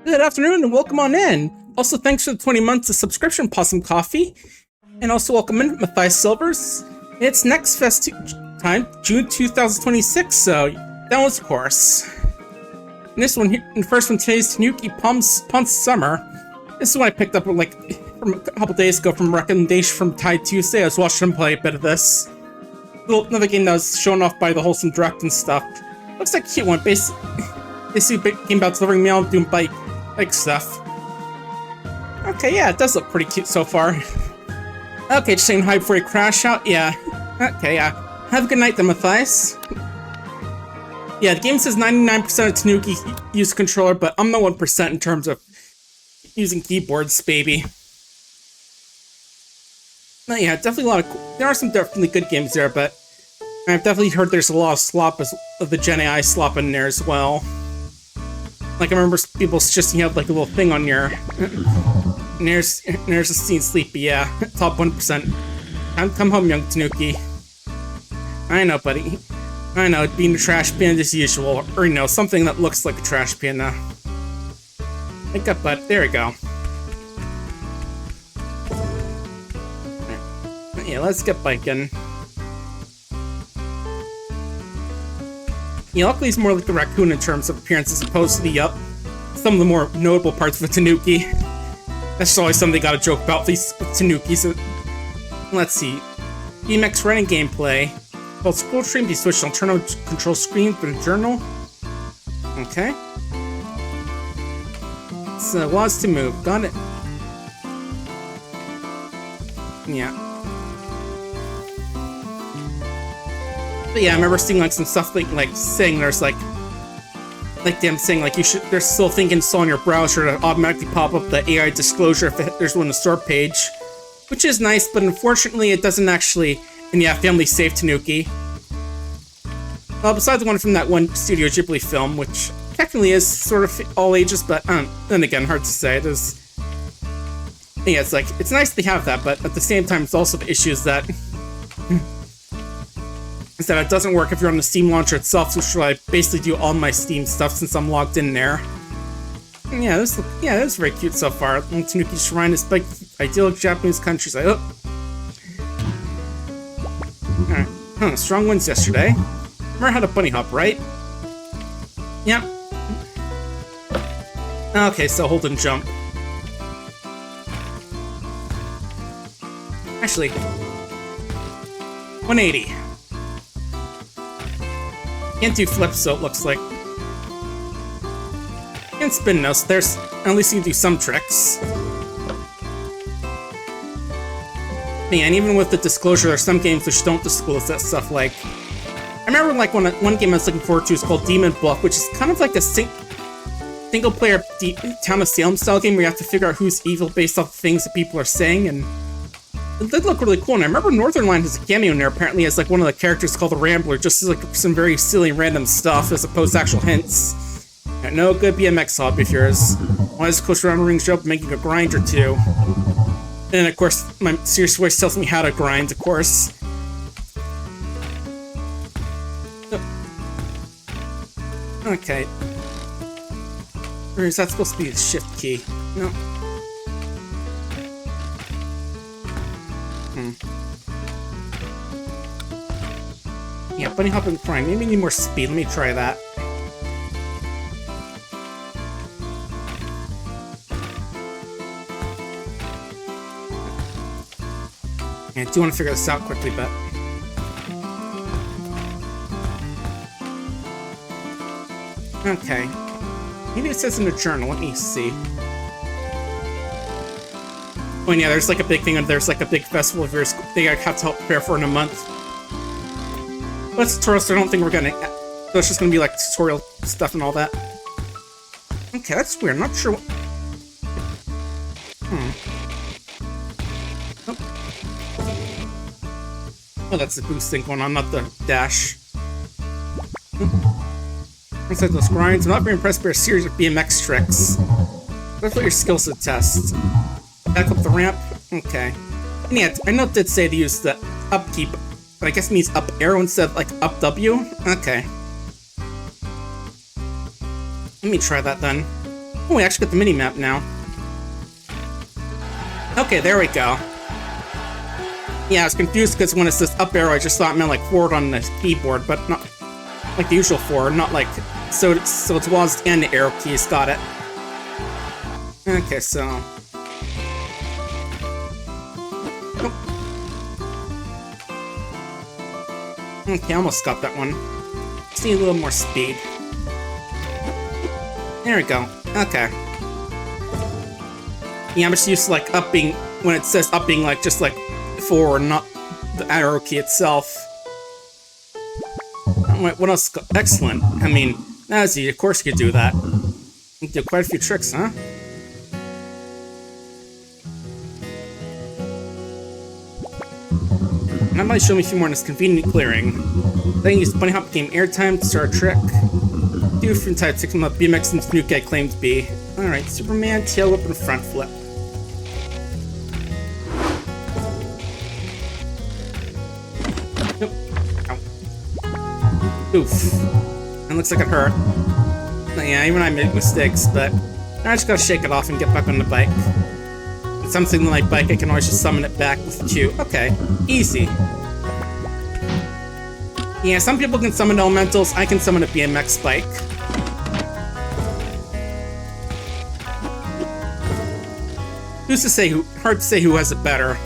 Good afternoon and welcome on in. Also, thanks for the 20 months of subscription, Possum Coffee. And also welcome in Matthias Silvers. It's next fest time, June 2026, so that was of course. And this one here, and the first one today is Tanuki Pun's Summer. This is one I picked up like from a couple days ago from a recommendation from Tide Tuesday. I was watching him play a bit of this. Another game that was shown off by the Wholesome Direct and stuff. Looks like a cute one. Basically a game about delivering mail and doing bike stuff. Okay, yeah, it does look pretty cute so far. Okay, just saying hi before you crash out. Yeah. Okay, yeah. Have a good night then, Matthias. Yeah, the game says 99% of Tanuki use a controller, but I'm the 1% in terms of using keyboards, baby. But yeah, definitely a lot of there are some definitely good games there, but I've definitely heard there's a lot of slop of the Gen AI slop in there as well. Like, I remember people suggesting you have, like, a little thing on your... There's a scene sleepy, yeah. Top 1%. Come home, young Tanuki. I know, buddy. I know, being a trash bin as usual. Or, you know, something that looks like a trash bin. Wake up, bud. There we go. Yeah, let's get biking. Yeah, luckily he's more like the raccoon in terms of appearance as opposed to the some of the more notable parts of a Tanuki. That's always something they gotta joke about, these Tanukis. Let's see. BMX running gameplay. Called School Stream, be switched on turn on control screen for the journal. Okay. So, was to move. Got it. Yeah. But yeah, I remember seeing like some stuff like saying there's like them saying like you should. There's still thinking install on your browser to automatically pop up the AI disclosure if there's one on the store page, which is nice, but unfortunately it doesn't actually. And yeah, family safe Tanuki. Well, besides the one from that one Studio Ghibli film, which technically is sort of all ages, but then again, hard to say. There's yeah, it's like it's nice to have that, but at the same time, it's also the issues that. Is that it doesn't work if you're on the Steam launcher itself, which I basically do all my Steam stuff since I'm logged in there. And yeah, this is very cute so far. Tanuki Shrine is like idyllic Japanese countryside. Oh. Alright. Huh, strong winds yesterday. Remember how to bunny hop, right? Yep. Okay, so hold and jump. Actually, 180. Can't do flips, so it looks like. Can't spin no, so there's at least you can do some tricks. Man, even with the disclosure, there's some games which don't disclose that stuff. Like, I remember like one game I was looking forward to is called Demon Bluff, which is kind of like a single-player Town of Salem style game where you have to figure out who's evil based off the things that people are saying, and it did look really cool. And I remember Northernline has a cameo in there apparently as like one of the characters called the Rambler, just as like some very silly random stuff as opposed to actual hints. Yeah, no good BMX hobby of yours. Why does Coach Round Rings joke making a grind or two? And of course, my serious voice tells me how to grind, of course. Okay. Or is that supposed to be the shift key? No. Yeah, bunny hop and grind. Maybe we need more speed. Let me try that. Yeah, I do want to figure this out quickly, but... Okay. Maybe it says in the journal. Let me see. Oh, and yeah, there's like a big thing, there's like a big festival of yours they have to help prepare for in a month. But it's tutorial, so I don't think we're gonna... So it's just gonna be like tutorial stuff and all that. Okay, that's weird. I'm not sure what... Oh, that's the boost thing going on, not the dash. Inside those grinds, I'm not very impressed by a series of BMX tricks. That's what your skill set test. Back up the ramp? Okay. And yeah, I know it did say to use the upkeep, but I guess it means up arrow instead of like up W? Okay. Let me try that then. Oh, we actually got the mini-map now. Okay, there we go. Yeah, I was confused because when it says up arrow, I just thought it meant like forward on the keyboard, but not like the usual forward, not like... So it's WASD and the arrow keys, got it. Okay, so... Nope. Okay, almost got that one. Just need a little more speed. There we go. Okay. Yeah, I'm just used to like upping when it says upping, like just like forward, not the arrow key itself. Wait, what else? Excellent. I mean, that was easy. Of course you could do that. You did quite a few tricks, huh? That might show me a few more in this convenient clearing. Then use bunny hop game airtime to start a trick. Do different types to come up BMX and Tanuki I claim to be. Alright, Superman, tail whip, and front flip. Nope. Ow. Oof. It looks like it hurt. Yeah, even I make mistakes, but I just gotta shake it off and get back on the bike. With something like bike, I can always just summon it back with Q. Okay, easy. Yeah, some people can summon elementals, I can summon a BMX bike. Who's to say who? Hard to say who has it better.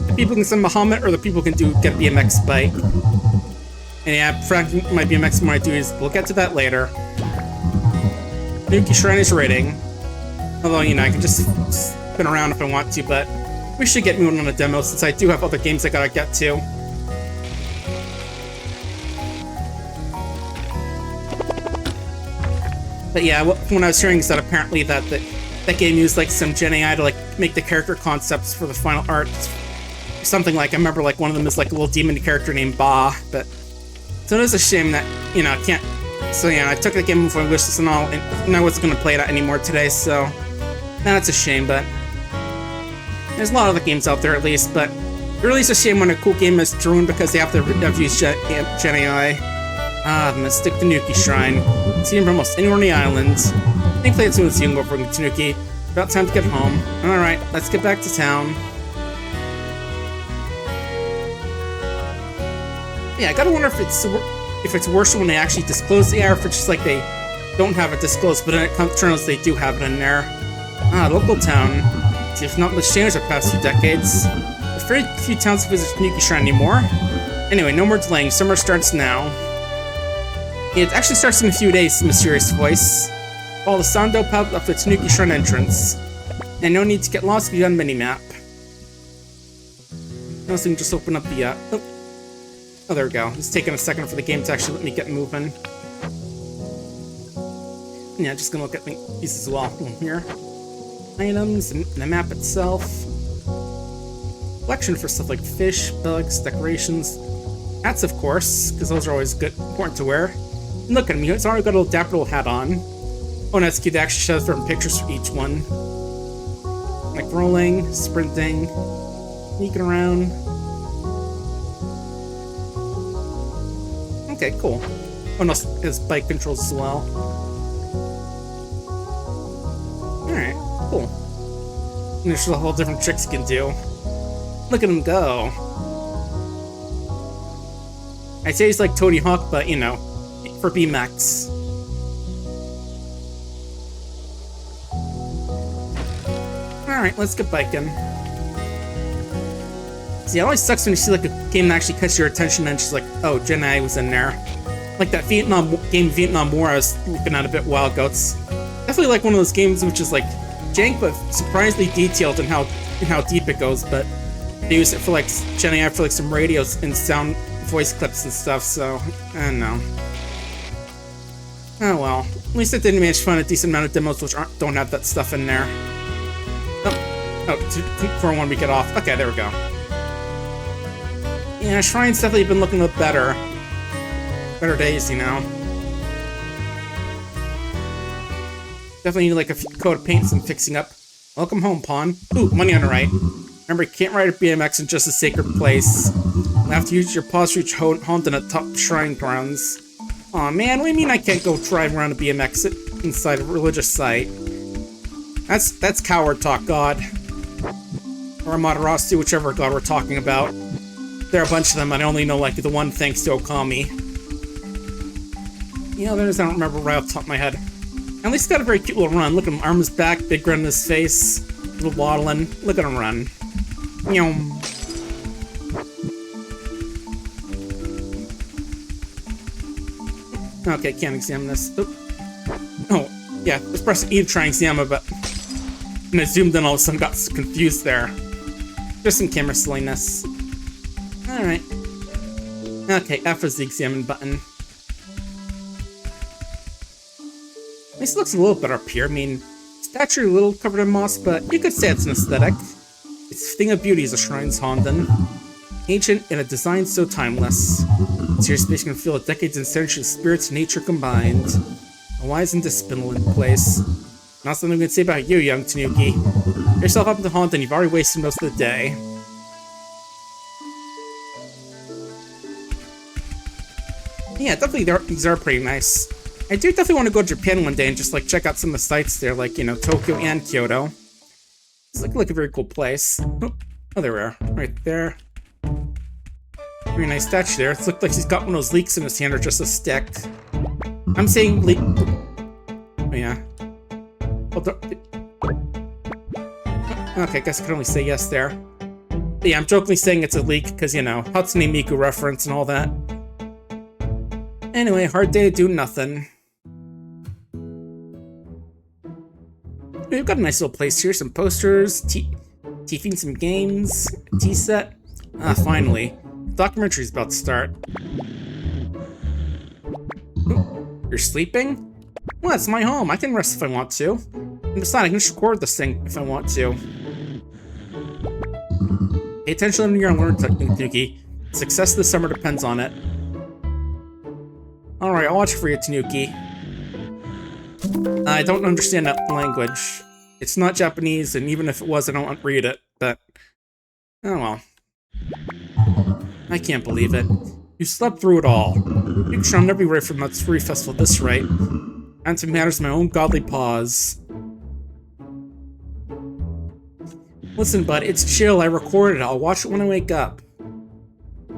The people can summon a helmet, or the people can get a BMX bike. And yeah, fracking my BMX more I do is we'll get to that later. Tanuki Shrine is rating. Although, you know, I can just spin around if I want to, but we should get moving on a demo since I do have other games I gotta get to. But yeah, when I was hearing is that apparently that game used like some Gen AI to like make the character concepts for the final art. Something like, I remember like one of them is like a little demon character named Ba, but so it is a shame that, you know, I can't. So yeah, I took the game before I wished this and all, and I wasn't gonna play it anymore today, so that's a shame, but there's a lot of other games out there at least, but it really is a shame when a cool game is ruined because they have to have used Gen AI. Ah, the Mystic Tanuki Shrine. Seen from almost anywhere on the island. Thankfully it's soon as you can go for Tanuki. About time to get home. Alright, let's get back to town. Yeah, I gotta wonder if it's worse when they actually disclose the error, or if it's just like they don't have it disclosed, but then it turns out they do have it in there. Ah, local town. See, if not much changed the past few decades. There's very few towns to visit Tanuki Shrine anymore. Anyway, no more delaying. Summer starts now. It actually starts in a few days, mysterious voice. Follow the Sando path up the Tanuki Shrine entrance. And no need to get lost beyond minimap. No, so we can just open up the, Oh, there we go. It's taking a second for the game to actually let me get moving. Yeah, just gonna look at these as well. Here. Items, and the map itself. Collection for stuff like fish, bugs, decorations. Hats, of course, because those are always good, important to wear. And look at me, it's already got a little dapper little hat on. Oh, and that's cute, they actually show different pictures for each one. Like rolling, sprinting, sneaking around. Okay, cool. Oh, no, his bike controls as well. Alright, cool. And there's a whole different tricks you can do. Look at him go. I'd say he's like Tony Hawk, but, you know, for BMX. Alright, let's get biking. See, it always sucks when you see like a game that actually catches your attention and just like, oh, Gen AI was in there. Like that Vietnam War I was looking at a bit while ago. It's definitely like one of those games which is like jank but surprisingly detailed in how deep it goes, but they use it for like Gen AI for like some radios and sound voice clips and stuff, so I don't know. Oh well. At least I did manage to find a decent amount of demos which don't have that stuff in there. Oh, for one we get off. Okay, there we go. Yeah, Shrine's definitely been looking a bit better. Better days, you know. Definitely need like a coat of paint, some fixing up. Welcome home, Pawn. Ooh, money on the right. Remember, you can't ride a BMX in just a sacred place. You'll have to use your paws to reach haunt in the top shrine grounds. Aw, man, what do you mean I can't go drive around a BMX? inside a religious site. That's coward talk, God. Or Amaterasu, whichever god we're talking about. There are a bunch of them, and I only know, like, the one thanks to Okami. You know, there's, I don't remember right off the top of my head. At least got a very cute little run. Look at him, arms back, big grin on his face, little waddling. Look at him run. Yum. Okay, can't examine this. Oop. Oh, yeah, let's press E to try and examine it, but... And I zoomed in, all of a sudden got confused there. Just some camera silliness. Alright. Okay, F is the examine button. At least it looks a little better up here. I mean, statue a little covered in moss, but you could say it's an aesthetic. Its thing of beauty is a shrine's Honden. Ancient and a design so timeless. It's your space can feel decades and centuries of spirits and nature combined. A wise and disciplined place. Not something we can say about you, young Tanuki. Get yourself up into Honden, you've already wasted most of the day. Yeah, definitely these are pretty nice. I do definitely want to go to Japan one day and just, like, check out some of the sites there, like, you know, Tokyo and Kyoto. It's like a very cool place. Oh, there we are. Right there. Very nice statue there. It looks like he's got one of those leeks in his hand or just a stick. I'm saying leek. Oh, yeah. Okay, I guess I can only say yes there. But yeah, I'm jokingly saying it's a leek because, you know, Hatsune Miku reference and all that. Anyway, hard day to do nothing. We've got a nice little place here. Some posters, TVing some games, a tea set. Ah, finally. The documentary's about to start. Ooh, you're sleeping? Well, it's my home. I can rest if I want to. And besides, I can just record this thing if I want to. Pay attention to your learn, Tanuki. Success this summer depends on it. Alright, I'll watch for you, Tanuki. I don't understand that language. It's not Japanese, and even if it was, I don't read it, but... Oh well. I can't believe it. You slept through it all. You shall never be ready for Matsuri Festival at this rate. And to matters my own godly pause. Listen, bud, it's chill. I recorded it. I'll watch it when I wake up. I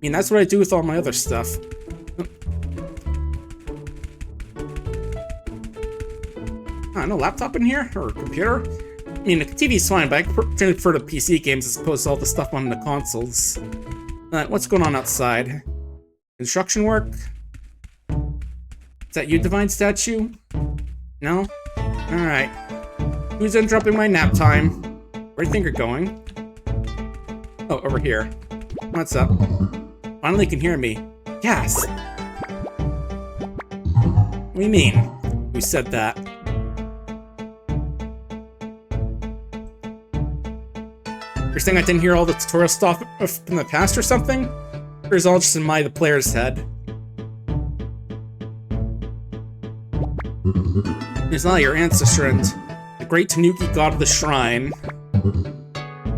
mean, that's what I do with all my other stuff. No laptop in here? Or computer? I mean, the TV's fine, but I generally prefer the PC games as opposed to all the stuff on the consoles. What's going on outside? Construction work? Is that you, Divine Statue? No? Alright. Who's interrupting my nap time? Where do you think you're going? Oh, over here. What's up? Finally can hear me. Gas! What do you mean? Who said that? You're saying I didn't hear all the tutorial stuff from the past or something? Or is it all just in the player's head? It's not your ancestor and the great Tanuki god of the shrine.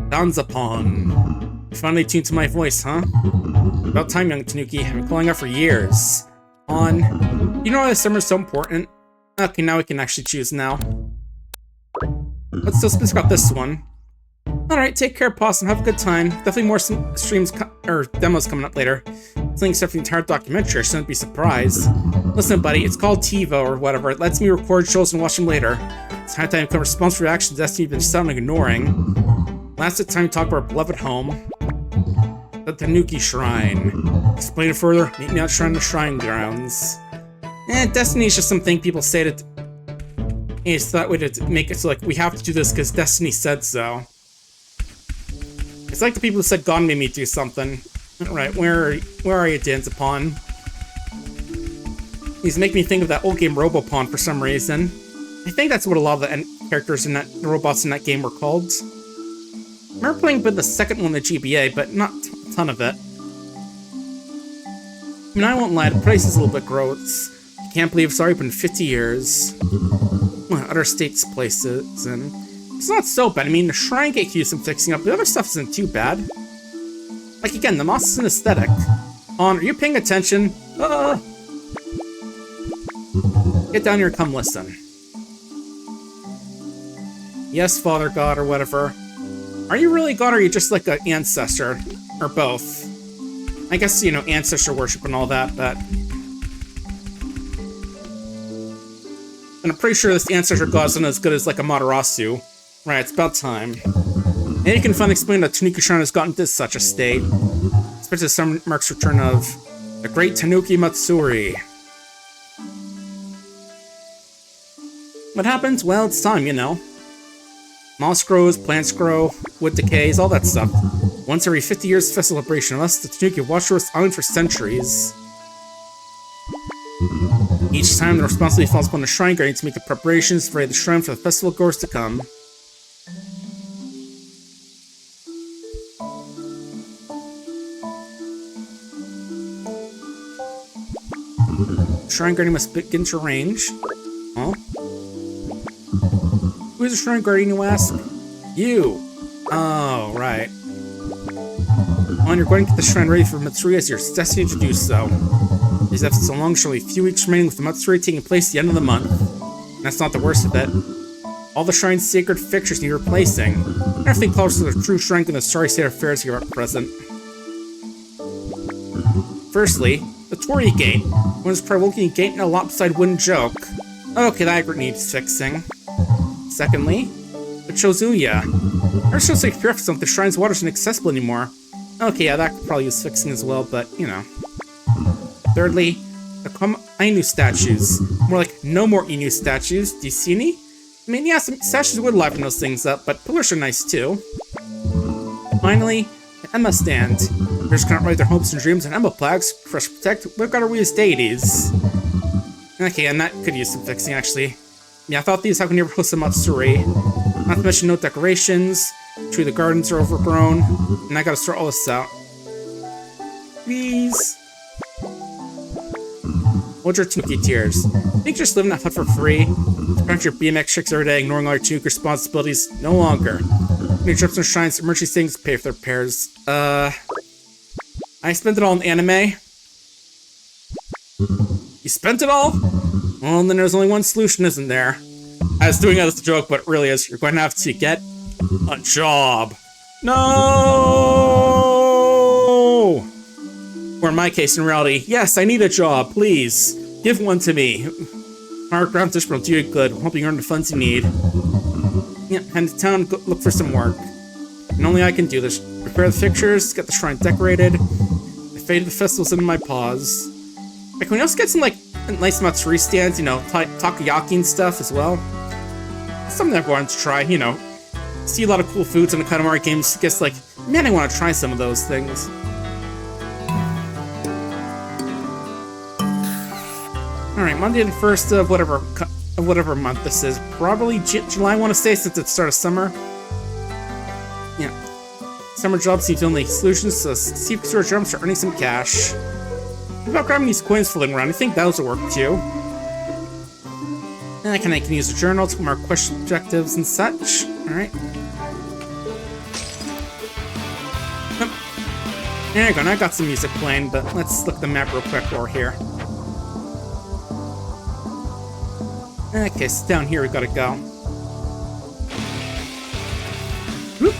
Danzapon. You finally tuned to my voice, huh? About time, young Tanuki. I've been calling out for years. You know why this summer's so important? Okay, now we can actually choose now. Let's still speak about this one. Alright, take care, Possum. Have a good time. Definitely more streams or demos coming up later. Something except for the entire documentary. I shouldn't be surprised. Listen, buddy, it's called TiVo or whatever. It lets me record shows and watch them later. It's high time to cover response reactions Destiny you've been suddenly ignoring. Last time we talked about our beloved home. The Tanuki Shrine. Explain it further. Meet me outside the shrine grounds. Destiny is just something people say to... It's that way to make it so, like, we have to do this because Destiny said so. It's like the people who said God made me do something. Alright, where are you, Danzapon? He's making me think of that old game Robopon for some reason. I think that's what a lot of the characters in the robots in that game were called. I remember playing the second one, the GBA, but not a ton of it. I mean, I won't lie, the price is a little bit gross. I can't believe it's already been 50 years. Well, other states, places, and... It's not so bad. I mean, the shrine gate could use some fixing up. The other stuff isn't too bad. Like, again, the moss is an aesthetic. Are you paying attention? Get down here and come listen. Yes, Father God, or whatever. Are you really God, or are you just like an ancestor? Or both? I guess, you know, ancestor worship and all that, but... And I'm pretty sure this ancestor god isn't as good as like a Matarasu. Right, it's about time. And you can finally explain that Tanuki Shrine has gotten to such a state. Especially some marks return of the great Tanuki Matsuri. What happens? Well, it's time, you know. Moss grows, plants grow, wood decays, all that stuff. Once every 50 years, festival celebration, unless the Tanuki watched over this island for centuries. Each time, the responsibility falls upon the shrine guardian to make the preparations for the shrine for the festival goers to come. Shrine guardian must begin to arrange. Huh? Who is the shrine guardian, you ask? You! Oh, right. When you're going to get the shrine ready for Matsuri as your destiny to do so. These after so long, surely a few weeks remaining with the Matsuri taking place at the end of the month. And that's not the worst of it. All the shrine's sacred fixtures need replacing. And everything close to the true shrine in the sorry state of affairs here at present. Firstly, the Torii Gate. One is provoking gate and a lopsided wooden joke. Okay, that needs fixing. Secondly, the Chozuya. Our show's like pure something, the shrine's water isn't accessible anymore. Okay, yeah, that could probably use fixing as well, but, you know. Thirdly, the Ainu statues. More like no more Inu statues. Do you see any? I mean, yeah, some statues would liven those things up, but pillars are nice too. Finally, the Emma stand. Players cannot write their hopes and dreams on Emma plaques. For us to protect, we've got to we as deities. Okay, and that could use some fixing, actually. Yeah, I thought these how can never host a Matsuri. Not to mention no decorations. True, the gardens are overgrown. And I gotta sort all this out. Please. What's your Tanuki tears? Think just living in that hut for free? Spend your BMX tricks every day, ignoring all your Tanuki responsibilities? No longer. Your trips and shrines, emergency things, pay for their repairs. I spent it all in anime. You spent it all? Well, then there's only one solution, isn't there? I was doing it as a joke, but it really is. You're going to have to get a job. No! Or in my case, in reality, yes, I need a job, please. Give one to me. Our ground dish will do you good. I'm hoping you earn the funds you need. Yeah, head to town, go look for some work. And only I can do this. Prepare the fixtures, get the shrine decorated. The fate of the festival's in my paws. Like, can we also get some, like, nice Matsuri stands, you know, takoyaki and stuff as well? Something I wanted to try, you know. See a lot of cool foods in the Katamari games. Guess, like, man, I want to try some of those things. Alright, Monday the 1st of whatever month this is. Probably July, I want to say, since it's the start of summer. Yeah. Summer jobs seem the only solutions, so secret store jumps are earning some cash. What about grabbing these coins floating around? I think those will work too. And I can use a journal to mark question objectives and such. Alright. There you go, now I got some music playing, but let's look at the map real quick while we're here. Okay, so down here we gotta go. Whoop.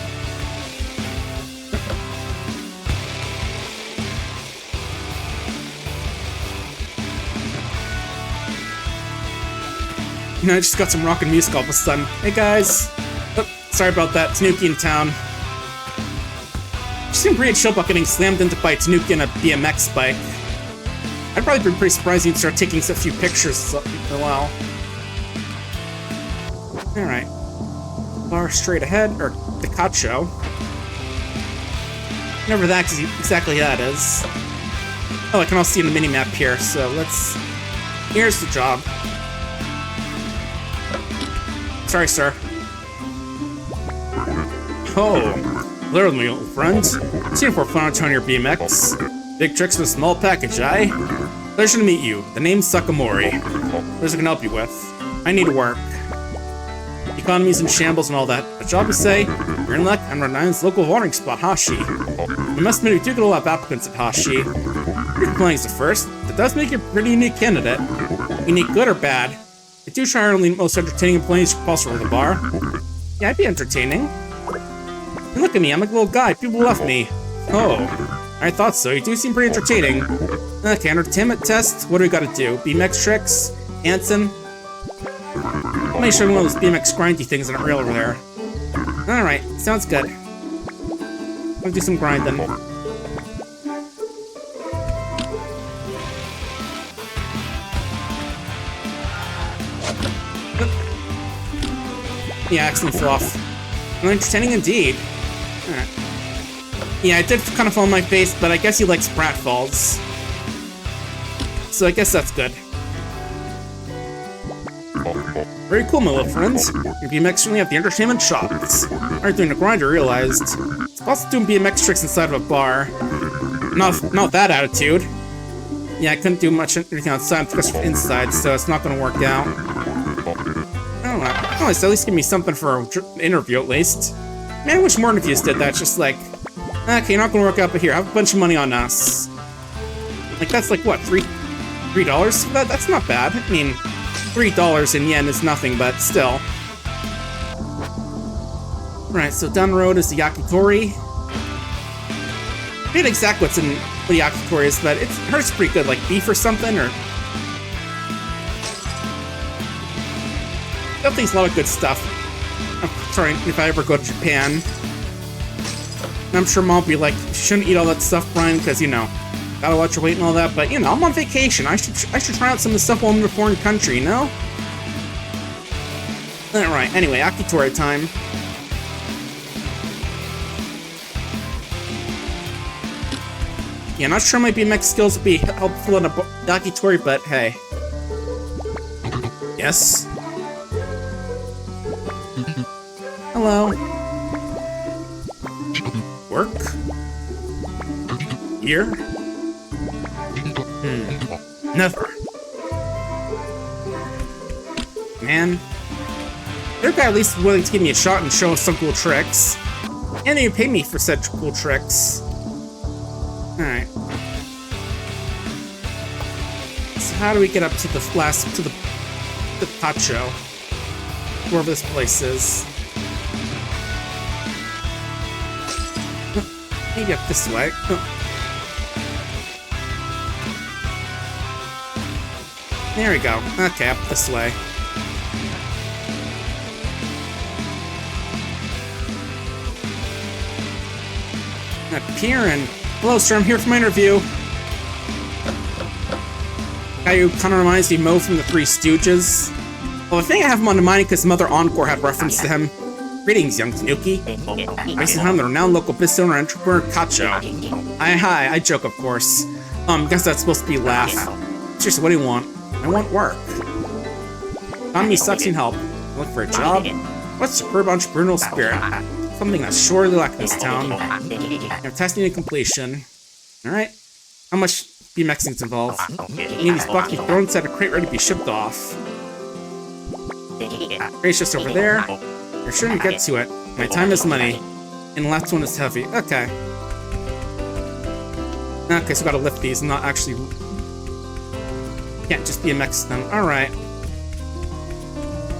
You know, I just got some rockin' music all of a sudden. Hey guys! Oh, sorry about that, Tanuki in town. Just seemed pretty chill about getting slammed into by a Tanuki on a BMX bike. I'd probably be pretty surprised you'd start taking a few pictures for a while. Alright. Bar straight ahead, or the Kacho. Whatever that exactly that is. Oh, I can also see in the mini-map here, so let's... Here's the job. Sorry, sir. Oh, hello, my old friend. Seen for fun on your BMX. Big tricks in a small package, aye? Pleasure to meet you. The name's Sakamori. What I can help you with? I need work. The economy's in shambles and all that. A job, you say? You're in luck. I'm Rhode Island's local watering spot, Hashi. You must admit we do get a lot of applicants at Hashi. You're playing as the first. That does make you a pretty unique candidate. Unique good or bad? do try only the most entertaining employees who possible in the bar. Yeah, I'd be entertaining. And look at me, I'm a little guy. People love me. Oh, I thought so. You do seem pretty entertaining. Okay, entertainment test. What do we gotta do? BMX tricks? Hanson? I'll make sure one of those BMX grindy things in a reel over there. Alright, sounds good. I'm gonna do some grinding. Yeah, accidentally fell off. Well, entertaining indeed. Alright. Yeah, I did kind of fall on my face, but I guess he likes pratfalls. So I guess that's good. Very cool, my little friends. Your BMX certainly have the entertainment chops. Aren't doing a grind, I realized. It's possible doing BMX tricks inside of a bar. Not that attitude. Yeah, I couldn't do much anything outside, just inside, so it's not gonna work out. I don't know. Oh, it's at least give me something for an interview, at least. Man, I wish more interviews did that. It's just like, okay, you're not gonna work out, but here, have a bunch of money on us. Like, that's like, what, $3? That's not bad. I mean, $3 in yen is nothing, but still. Right, so down the road is the yakitori. I forget exactly what the yakitori is, but it hurts pretty good, like beef or something, or... Definitely a lot of good stuff. I'm trying, if I ever go to Japan. And I'm sure Mom will be like, you shouldn't eat all that stuff, Brian, because, you know, gotta watch your weight and all that, but, you know, I'm on vacation. I should try out some of the stuff while I'm in a foreign country, you know? Alright, anyway, yakitori time. Yeah, not sure my BMX skills would be helpful in a yakitori, but hey. Yes? Hello. Work? Here? Never. Man. Their guy at least willing to give me a shot and show us some cool tricks. And they pay me for such cool tricks. Alright. So how do we get up to the Pacho? Wherever this place is. Maybe up this way. There we go. Okay, up this way. Up here and... Hello, sir, I'm here for my interview. Guy who kind of reminds me of Mo from the Three Stooges. Well, I think I have him on the mind because Mother Encore had reference to him. Greetings, young Tanuki. Based on the renowned local business owner and entrepreneur Kacho. Hi, I joke, of course. Guess that's supposed to be laugh. Seriously, what do you want? I want work. Economy sucks and help. Look for a job? What superb entrepreneurial spirit. Something that's surely lacking in this town. You're testing to completion. Alright. How much BMXing's involved? You need these bucks to be thrown inside a crate ready to be shipped off. Crate's just over there. You're sure to get to it. My time is money. And the last one is heavy. Okay. Okay, so I gotta lift these and not actually... Can't just BMX them. Alright.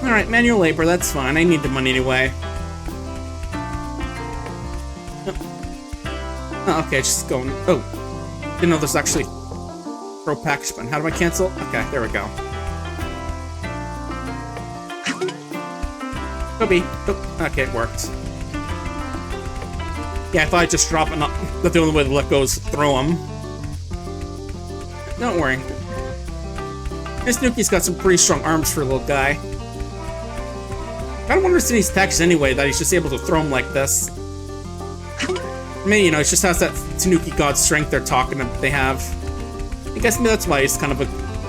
Alright, manual labor, that's fine. I need the money anyway. Oh, okay, just going... Oh. Didn't know there's actually... Pro package button. How do I cancel? Okay, there we go. Kobe. Oh, okay, it worked. Yeah, I thought I'd just drop it. Not the only way to let go is throw them. Don't worry. This Nuki's got some pretty strong arms for a little guy. I don't understand these packages anyway, that he's just able to throw them like this. Maybe, you know, it just has that Tanuki god strength they have. I guess maybe that's why he's kind of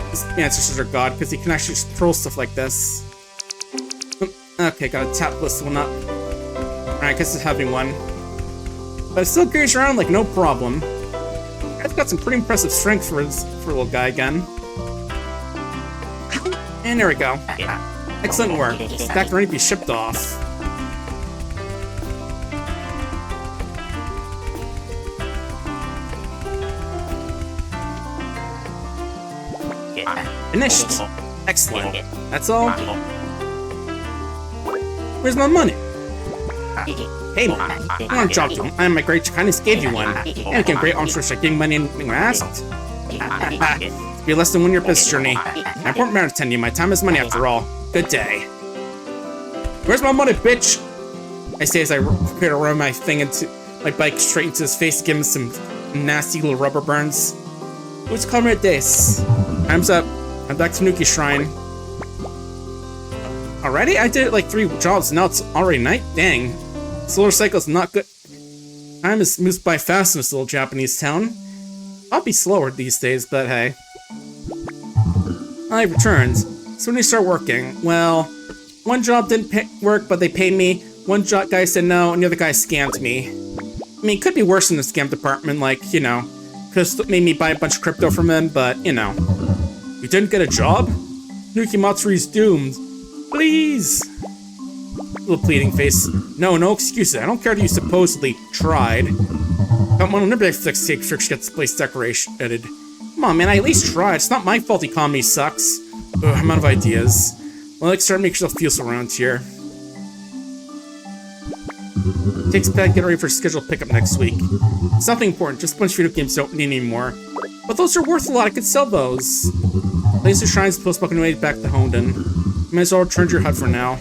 his ancestors are god, because he can actually just throw stuff like this. Okay, gotta tap this one up. Alright, I guess it's a heavy one. But it still carries around like no problem. I've got some pretty impressive strength for a little guy again. And there we go. Excellent work. Stacked ready to be shipped off. Finished. Excellent. That's all? Where's my money? Hey, I want a job to him. I am my great kindness gave you one. And I became great honest for giving money and being asked. To be less than 1 year business journey. I'm important man to attend you. My time is money after all. Good day. Where's my money, bitch? I say as I prepare to run my bike straight into his face, give him some nasty little rubber burns. Who's Comrade Dace? Time's up. I'm back to Tanuki Shrine. Already? I did it like 3 jobs, now it's already night? Dang. Solar cycle's not good. Time is moves by fast in this little Japanese town. I'll be slower these days, but hey. I returned. So when you start working, well, one job didn't work, but they paid me. One guy said no, and the other guy scammed me. I mean, it could be worse in the scam department, like, you know, could have made me buy a bunch of crypto from him, but, you know. You didn't get a job? Nuki Matsuri's doomed. Please! Little pleading face. No excuses. I don't care that you supposedly tried. Come on, never take tricks to get this place decorated. Come on, man, I at least tried. It's not my fault the economy sucks. Ugh, I'm out of ideas. Well, like, start to make yourself feel so around here. Takes a pad, get ready for scheduled pickup next week. It's nothing important, just a bunch of video games don't need anymore. But those are worth a lot, I could sell those. Laser Shrine's post-bucking way back to Honden. You might as well return to your hut for now.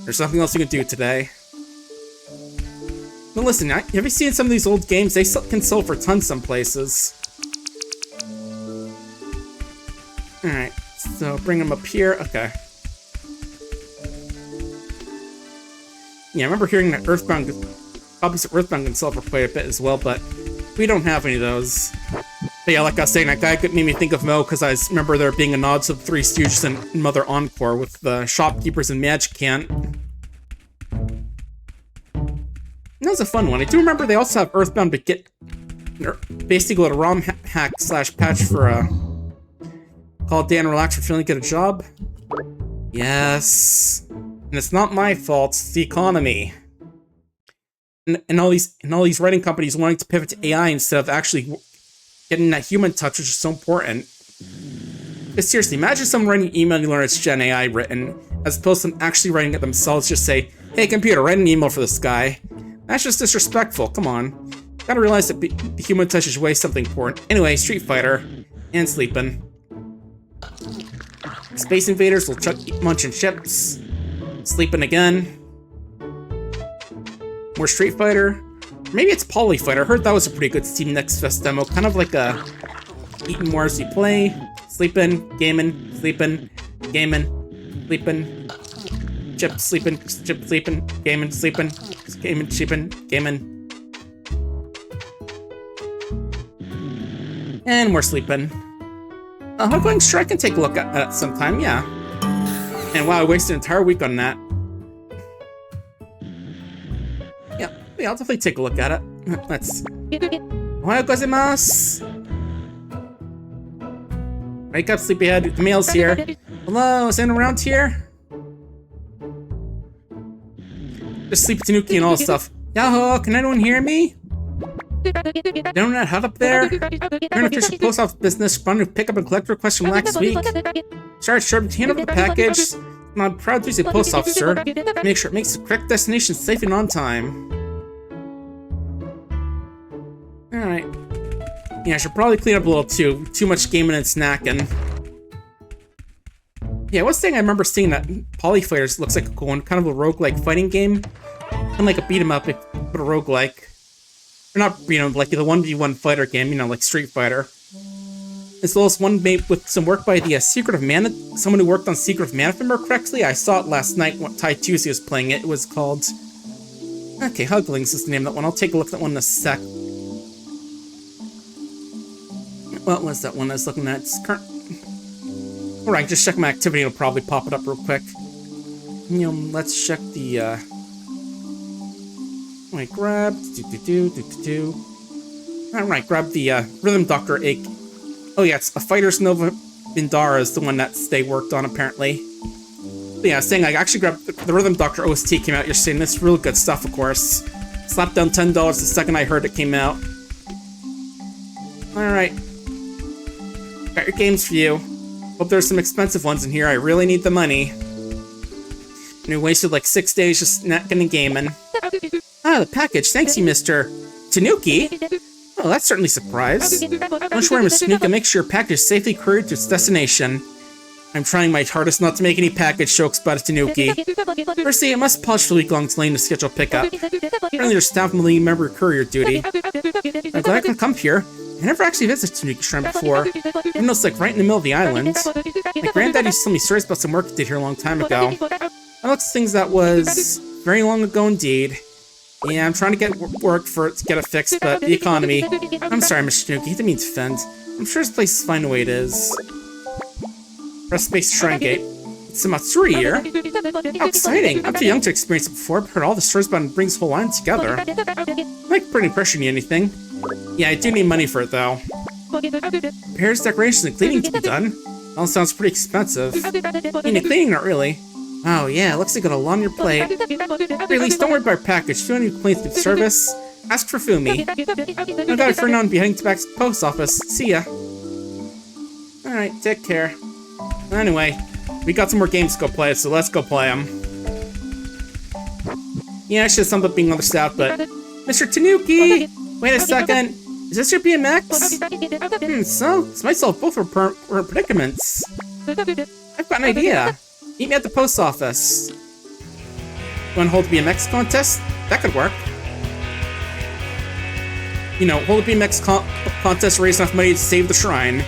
There's nothing else you can do today. But listen, have you seen some of these old games? They can sell for tons some places. Alright, so bring them up here. Okay. Yeah, I remember hearing that Earthbound copies of Earthbound can sell for quite a bit as well, but we don't have any of those. But yeah, like I was saying, that guy made me think of Mo because I remember there being a nod to the Three Stooges and Mother Encore with the shopkeepers and Magic Cant. That was a fun one. I do remember they also have Earthbound basically a ROM hack / patch for call it Dan Relax for feeling to get a job. Yes. And it's not my fault, it's the economy. And all these writing companies wanting to pivot to AI instead of actually getting that human touch, which is so important. But seriously, imagine someone writing an email and you learn it's Gen AI written, as opposed to them actually writing it themselves. Just say, hey computer, write an email for this guy. That's just disrespectful, come on. Gotta realize that the human touch is way something important. Anyway, Street Fighter, and sleeping. Space Invaders will munching chips. Sleeping again. More Street Fighter. Maybe it's Poly Fighter. I heard that was a pretty good Steam Next Fest demo. Kind of like a eating more as you play. Sleeping, gaming, sleeping, gaming, sleeping, chip sleeping, gaming, sleeping, gaming, sleeping, gaming. And more sleeping. Huckling Sure, I can take a look at that sometime, yeah. And wow, I wasted an entire week on that. Yeah, I'll definitely take a look at it. Let's... Ohayou gozaimasu! Wake up, sleepyhead. The mail's here. Hello, is anyone around here? Just sleep Tanuki and all stuff. Yahoo, can anyone hear me? Anyone that hut up there? You're an official post office business, running to pick up and collect requests from last week. Sorry, sir, hand over the package. I'm proud to be a post officer. Make sure it makes the correct destination safe and on time. Alright. Yeah, I should probably clean up a little too. Too much gaming and snacking. Yeah, one thing I remember seeing that Poly Fighters looks like a cool one, kind of a roguelike fighting game. Kind of like a beat 'em up, but a roguelike. Or not, you know, like the 1v1 fighter game, you know, like Street Fighter. As well as one made with some work by the Secret of Mana, someone who worked on Secret of Mana, if I remember correctly. I saw it last night when Ty Tuesday was playing it. It was called... Okay, Huglings is the name of that one. I'll take a look at that one in a sec. What was that one I was looking at? It's current... Alright, just check my activity, it'll probably pop it up real quick. You know, let's check the, Alright, grab... Alright, grab the, Rhythm Doctor 8. Oh yeah, it's a Fighters Nova Vindara is the one that they worked on, apparently. But yeah, I was saying, I actually grabbed the Rhythm Doctor OST came out yesterday, and it's real good stuff, of course. Slapped down $10 the second I heard it came out. Alright. Got your games for you. Hope there's some expensive ones in here. I really need the money. And we wasted like 6 days just not getting gaming. Ah, the package. Thanks you, Mr. Tanuki. Oh, that's certainly a surprise. Don't worry, Mr. Tanuki. Make sure your package is safely couriered to its destination. I'm trying my hardest not to make any package jokes about a Tanuki. Firstly, it must polish for the week-long lane to schedule pickup. Apparently, there's staff member courier duty. I'm glad I could come here. I never actually visited Tanuki Shrine before, even though it's like right in the middle of the island. My granddad used to tell me stories about some work he did here a long time ago. I looked at things that was very long ago indeed. Yeah, I'm trying to get work for it to get it fixed, but the economy. I'm sorry, Mr. Tanuki, he didn't mean to offend. I'm sure this place is fine the way it is. Press space Shrine Gate. It's a Matsuri here. How exciting! I'm too young to experience it before, but I've heard all the stories about it brings the whole line together. Make a pretty impression on you, anything. Yeah, I do need money for it, though. Repairs, decorations, and cleaning to be done. All sounds pretty expensive. I mean, cleaning, not really. Oh, yeah, looks like you got a lot on your plate. At least, don't worry about our package. If you want any complaints with service, ask for Fumi. I got it for now and be heading back to the post office. See ya. Alright, take care. Anyway, we got some more games to go play, so let's go play them. Yeah, I should have summed up being understaffed, but... Mr. Tanuki! Wait a second. Is this your BMX? So? This might solve both our predicaments. I've got an idea. Meet me at the post office. You want to hold a BMX contest? That could work. You know, hold a BMX contest, raise enough money to save the shrine.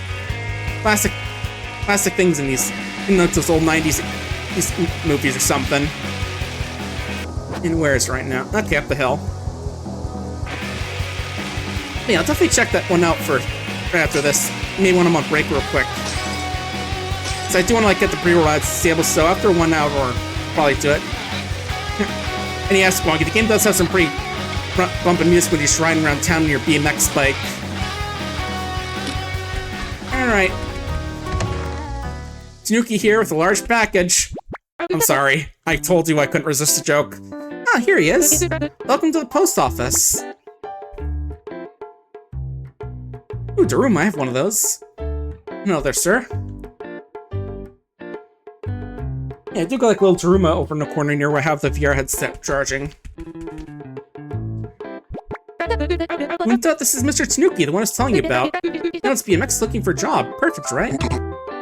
Classic things in these, those old 90s movies or something. And where is it right now? Okay, up the hill. Yeah, I'll definitely check that one out for right after this. Maybe when I'm on break real quick. So I do want to like get the pre-roll rides disabled, so after 1 hour, I'll probably do it. And yeah, Squonky, the game does have some pretty bumping music when you're just riding around town on your BMX bike. Alright. Tanuki here with a large package. I'm sorry, I told you I couldn't resist a joke. Ah, here he is. Welcome to the post office. Ooh, Daruma, I have one of those. Hello there, sir. Yeah, I do got like a little Daruma over in the corner near where I have the VR headset charging. Winta, this is Mr. Tanuki, the one I was telling you about. Now it's BMX looking for a job. Perfect, right?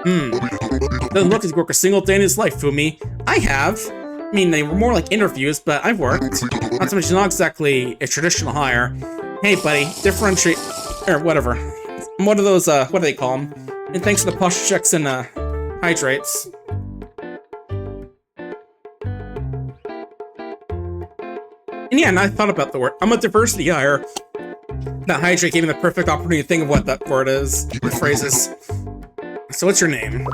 Doesn't look like he's worked a single day in his life, Fumi. I have. I mean, they were more like interviews, but I've worked. Not so much, not exactly a traditional hire. Hey, buddy, differentiate, or whatever. I'm one of those, what do they call them? And thanks for the posture checks and, hydrates. And yeah, and I thought about the word. I'm a diversity hire. That hydrate gave me the perfect opportunity to think of what that word is. Or phrases. So what's your name?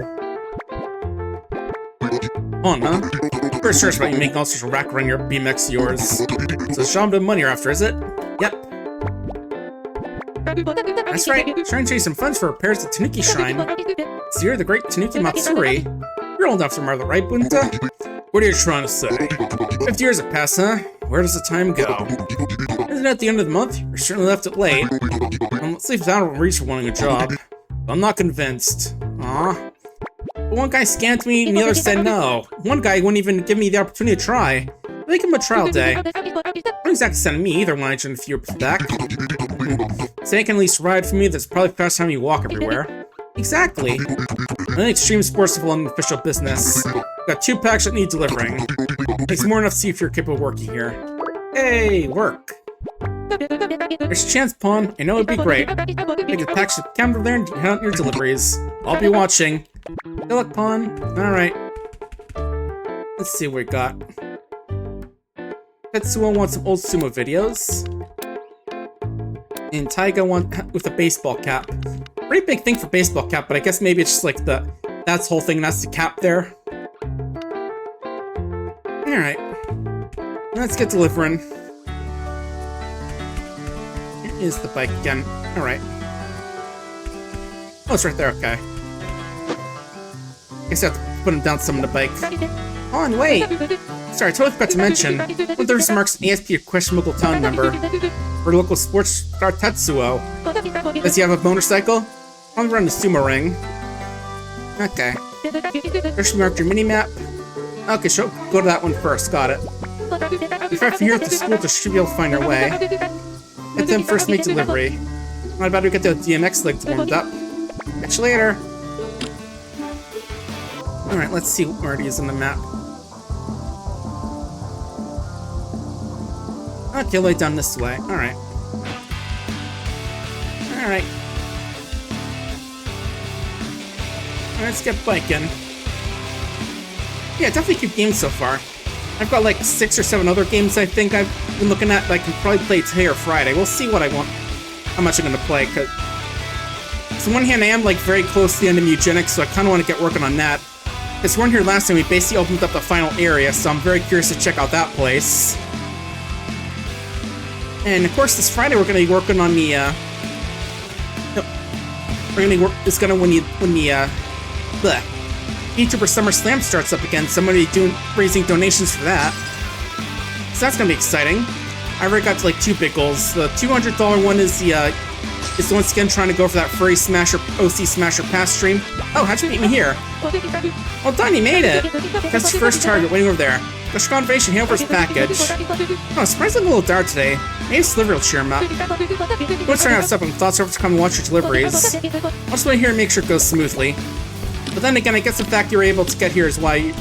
Oh, no? Pretty sure it's about you making all sorts of rack around your BMX yours. So it's job and money you're after, is it? Yep. That's right. Trying to chase some funds for repairs to Tanuki Shrine. So you're the great Tanuki Matsuri. You're old enough to remember that, right, Bunta? What are you trying to say? 50 years have passed, huh? Where does the time go? Isn't it at the end of the month? You're certainly left it late. Let's see if that will reach for wanting a job. But I'm not convinced. Aw. But one guy scanned me and the other said no. One guy wouldn't even give me the opportunity to try. I'll give him a trial day. Not exactly sending me either when I joined a few years back. So they can at least ride for me, that's probably the past time you walk everywhere. Exactly. I'm an extreme sports level and official business. Got 2 packs that need delivering. Takes more enough to see if you're capable of working here. Hey, work. There's a chance, Pawn. I know it'd be great. Take a pack to the counter there and count out your deliveries. I'll be watching. Good luck, Pawn. Alright. Let's see what we got. Tetsuo wants some old sumo videos. And Taiga wants with a baseball cap. Pretty big thing for baseball cap, but I guess maybe it's just like that's the whole thing, that's the cap there. Alright. Let's get delivering. Here is the bike again. Alright. Oh, it's right there, okay. Guess I have to put him down some of the bike. On, wait! Sorry, I totally forgot to mention. When there's marks ASP a questionable town member. For local sports star Tetsuo. Does he have a motorcycle? I'll run the sumo ring. Okay. First, mark your mini-map. Okay, so go to that one first. Got it. In fact, from here to school, just should be able to find our way. Let them first make delivery. What about we get the DMX legs warmed up? Catch you later. Alright, let's see where it is on the map. Okay, lay down this way. Alright. Alright. Let's get biking. Yeah, definitely keep games so far. I've got like 6 or 7 other games I think I've been looking at that I can probably play today or Friday. We'll see what I want, how much I'm going to play. Cause on one hand, I am like very close to the end of Eugenics, so I kind of want to get working on that. Because we weren't here last time, we basically opened up the final area, so I'm very curious to check out that place. And of course, this Friday we're going to be working on the. We're going to work. It's going to when the YouTuber Summer Slam starts up again, so I'm going to be raising donations for that. So that's going to be exciting. I already got to like 2 big goals. The $200 one is once again trying to go for that Furry Smasher OC Smasher Pass stream. Oh, how'd you meet me here? Well done, you made it! That's your first target, waiting over there. Gush Conversation, hand over his package. Oh, surprisingly a little dark today. Maybe this delivery will cheer him up. Don't start out stuff, and thoughts over to come and watch your deliveries. I'll just wait here and make sure it goes smoothly. But then again, I guess the fact you're able to get here is why you...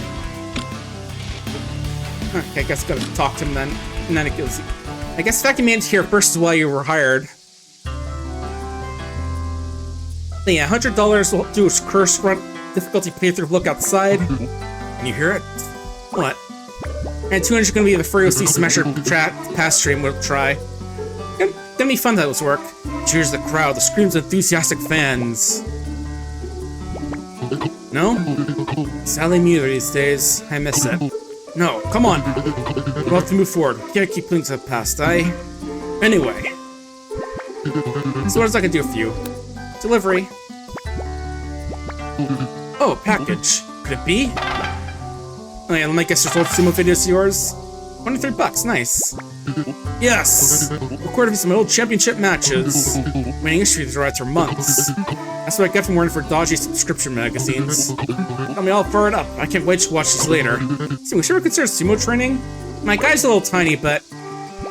Okay, I guess I gotta talk to him then. And then it goes... I guess the fact you made it here first is why you were hired. But yeah, $100 will do a curse run difficulty playthrough look outside. Can you hear it? What? And 200 is gonna be the Furry OC Smasher Pass stream we'll try. Gonna be fun to those work. Cheers the crowd, the screams of enthusiastic fans. No? Sadly mute these days. I miss it. No, come on. We'll have to move forward. Can't keep things up past, Anyway. So what is I can do for you? Delivery. Oh, a package. Could it be? Oh yeah, let me guess your old sumo videos yours. $23, nice. Yes! Recorded some old championship matches. Winning history these rights for months. That's what I get from working for dodgy subscription magazines. Got me all fired up. I can't wait to watch these later. So we should ever consider sumo training? My guy's a little tiny, but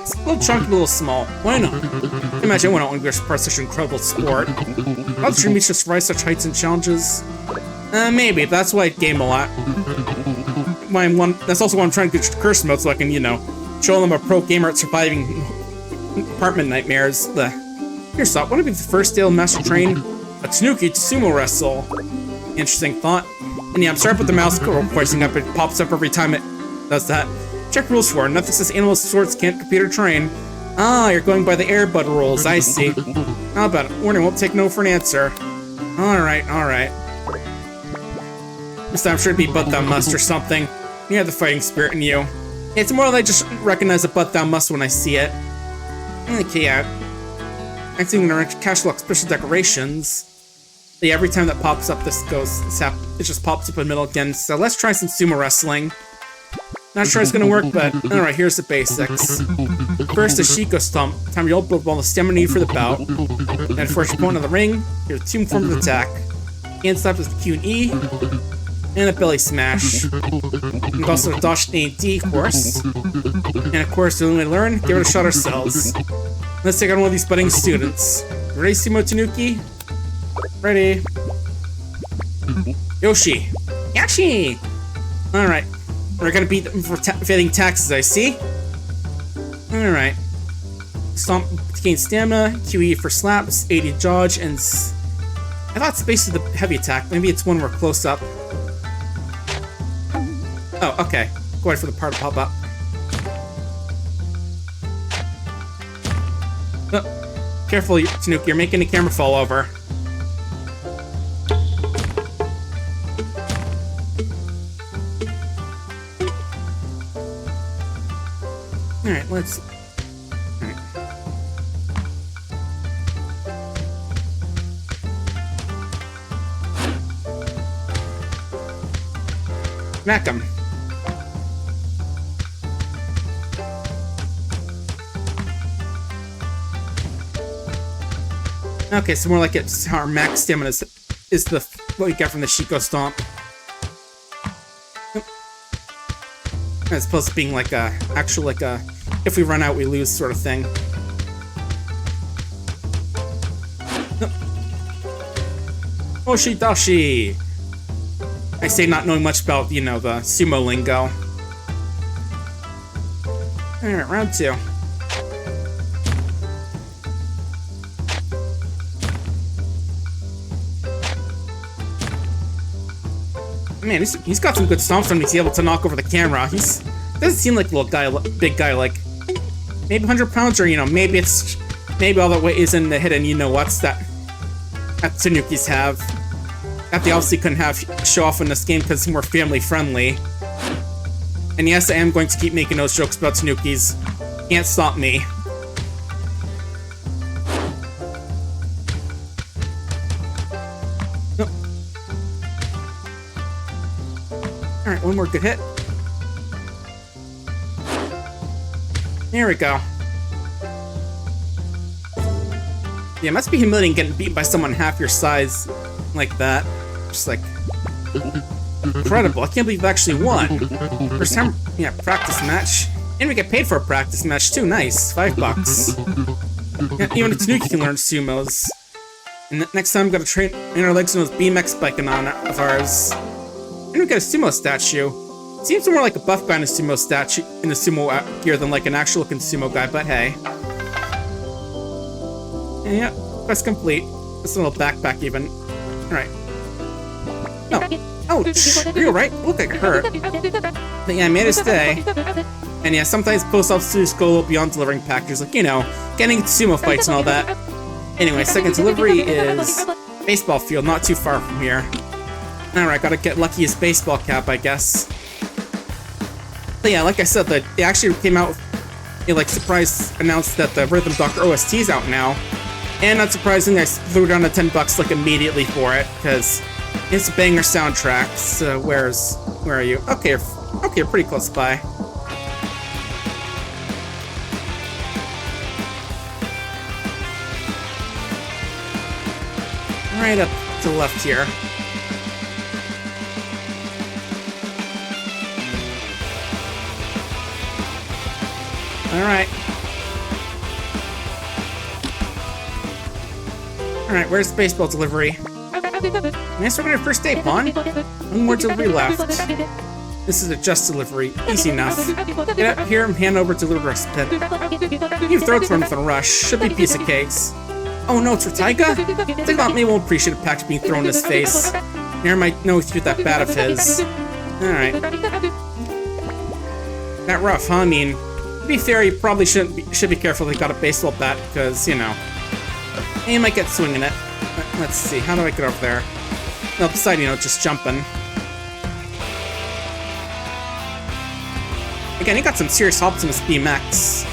it's a little chunky, a little small. Why not? Imagine I went out and part of such an incredible sport. I'll dream each just rise such heights and challenges. Maybe, but that's why I game a lot. That's also why I'm trying to get curse mode so I can, you know, show them a pro gamer at surviving apartment nightmares. Here's thought, wouldn't it be the first day of Master Train? A Tanuki to sumo wrestle. Interesting thought. And yeah, I'm sorry to put the mouse pointing up, it pops up every time it does that. Check rules for it. Nothing says animal sorts can't compete or train. Ah, you're going by the Airbud rules, I see. How about it? Warning, won't take no for an answer. Alright. This time I'm sure it'd be butt down must or something. You have the fighting spirit in you. It's more like I just recognize a butt down must when I see it. Okay, yeah. Next thing I'm gonna cash lock special decorations. Yeah, every time that pops up, it just pops up in the middle again. So let's try some sumo wrestling. Not sure it's gonna work, but alright, here's the basics. First, the Shiko Stomp. Time you'll build all the stamina needed for the bout. Then, first opponent of the ring, here's 2 forms of attack. Hand slap is the Q and E, and a belly smash. And also a dash and AD, of course. And of course, the only way to learn, give it a shot ourselves. Let's take on one of these budding students. Ready, Sumo Tanuki? Ready. Yoshi! Alright. We're gonna beat them for failing taxes, I see. Alright. Stomp to gain stamina, QE for slaps, 80 dodge, and I thought space is the heavy attack. Maybe it's one we're close up. Oh, okay. Go ahead for the part to pop up. Oh, careful, Tanuki, you're making the camera fall over. Alright, let's see. Alright. Smack him. Okay, so more like it's our max stamina is the what we get from the Shiko Stomp. As opposed to being like a actual like a if we run out we lose sort of thing. Oshidashi. I say not knowing much about, you know, the sumo lingo. Alright, round 2. Man, he's got some good stomps when he's able to knock over the camera. Doesn't seem like a little guy, big guy, like maybe 100 pounds, or you know, maybe all that weight is in the hidden, you know what's that Tanukis have. That they obviously couldn't have show off in this game because it's more family friendly. And yes, I am going to keep making those jokes about Tanukis. Can't stop me. Nope. Alright, one more good hit. There we go. Yeah, it must be humiliating getting beaten by someone half your size like that. Just like... incredible. I can't believe I actually won. First time, yeah, practice match. And we get paid for a practice match too. Nice. $5. Yeah, even a Tanuki can learn sumos. And next time, I'm gonna train our legs on those BMX biking on of ours. And we get a sumo statue. Seems more like a buff guy in a sumo statue in a sumo gear than like an actual looking sumo guy, but hey. And yeah, quest complete. This little backpack even. Alright. Oh. Ouch! Are you alright? Look like it hurt. But yeah, I made it stay. And yeah, sometimes post offices go a little beyond delivering packages, like, you know, getting sumo fights and all that. Anyway, second delivery is baseball field, not too far from here. Alright, gotta get luckiest baseball cap, I guess. But yeah, like I said, it actually came out, it like surprise announced that the Rhythm Doctor OST is out now. And not surprising, I threw down the $10 like immediately for it, because it's a banger soundtrack. So where are you? Okay, you're pretty close by. Right up to the left here. Alright. Alright, where's the baseball delivery? Nice work on your first day, Pawn. One more delivery left. This is a just delivery. Easy enough. Get up here and hand over delivery recipient. You throw it for him with a rush. Should be a piece of cakes. Oh no, it's for Taiga? Think about me won't appreciate a package being thrown in his face. Never might know he's that bad of his. Alright. That rough, huh? I mean, to be fair, you probably should be careful if you got a baseball bat, because, you know, you might get swinging it. Let's see, how do I get over there? No, besides, you know, just jumping. Again, he got some serious hops in his BMX.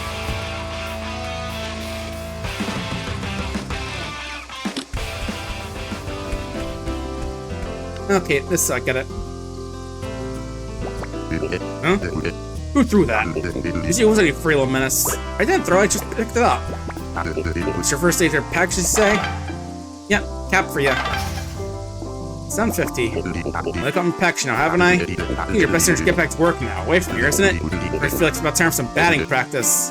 Okay, this I get it. Huh? Who threw that? This wasn't a free little menace. I didn't throw it, I just picked it up. What's your first aid package to say? Yeah, cap for you. 750. Look on the package now, haven't I? I think your best interest to get back to work now. Away from here, isn't it? I feel like it's about time for some batting practice.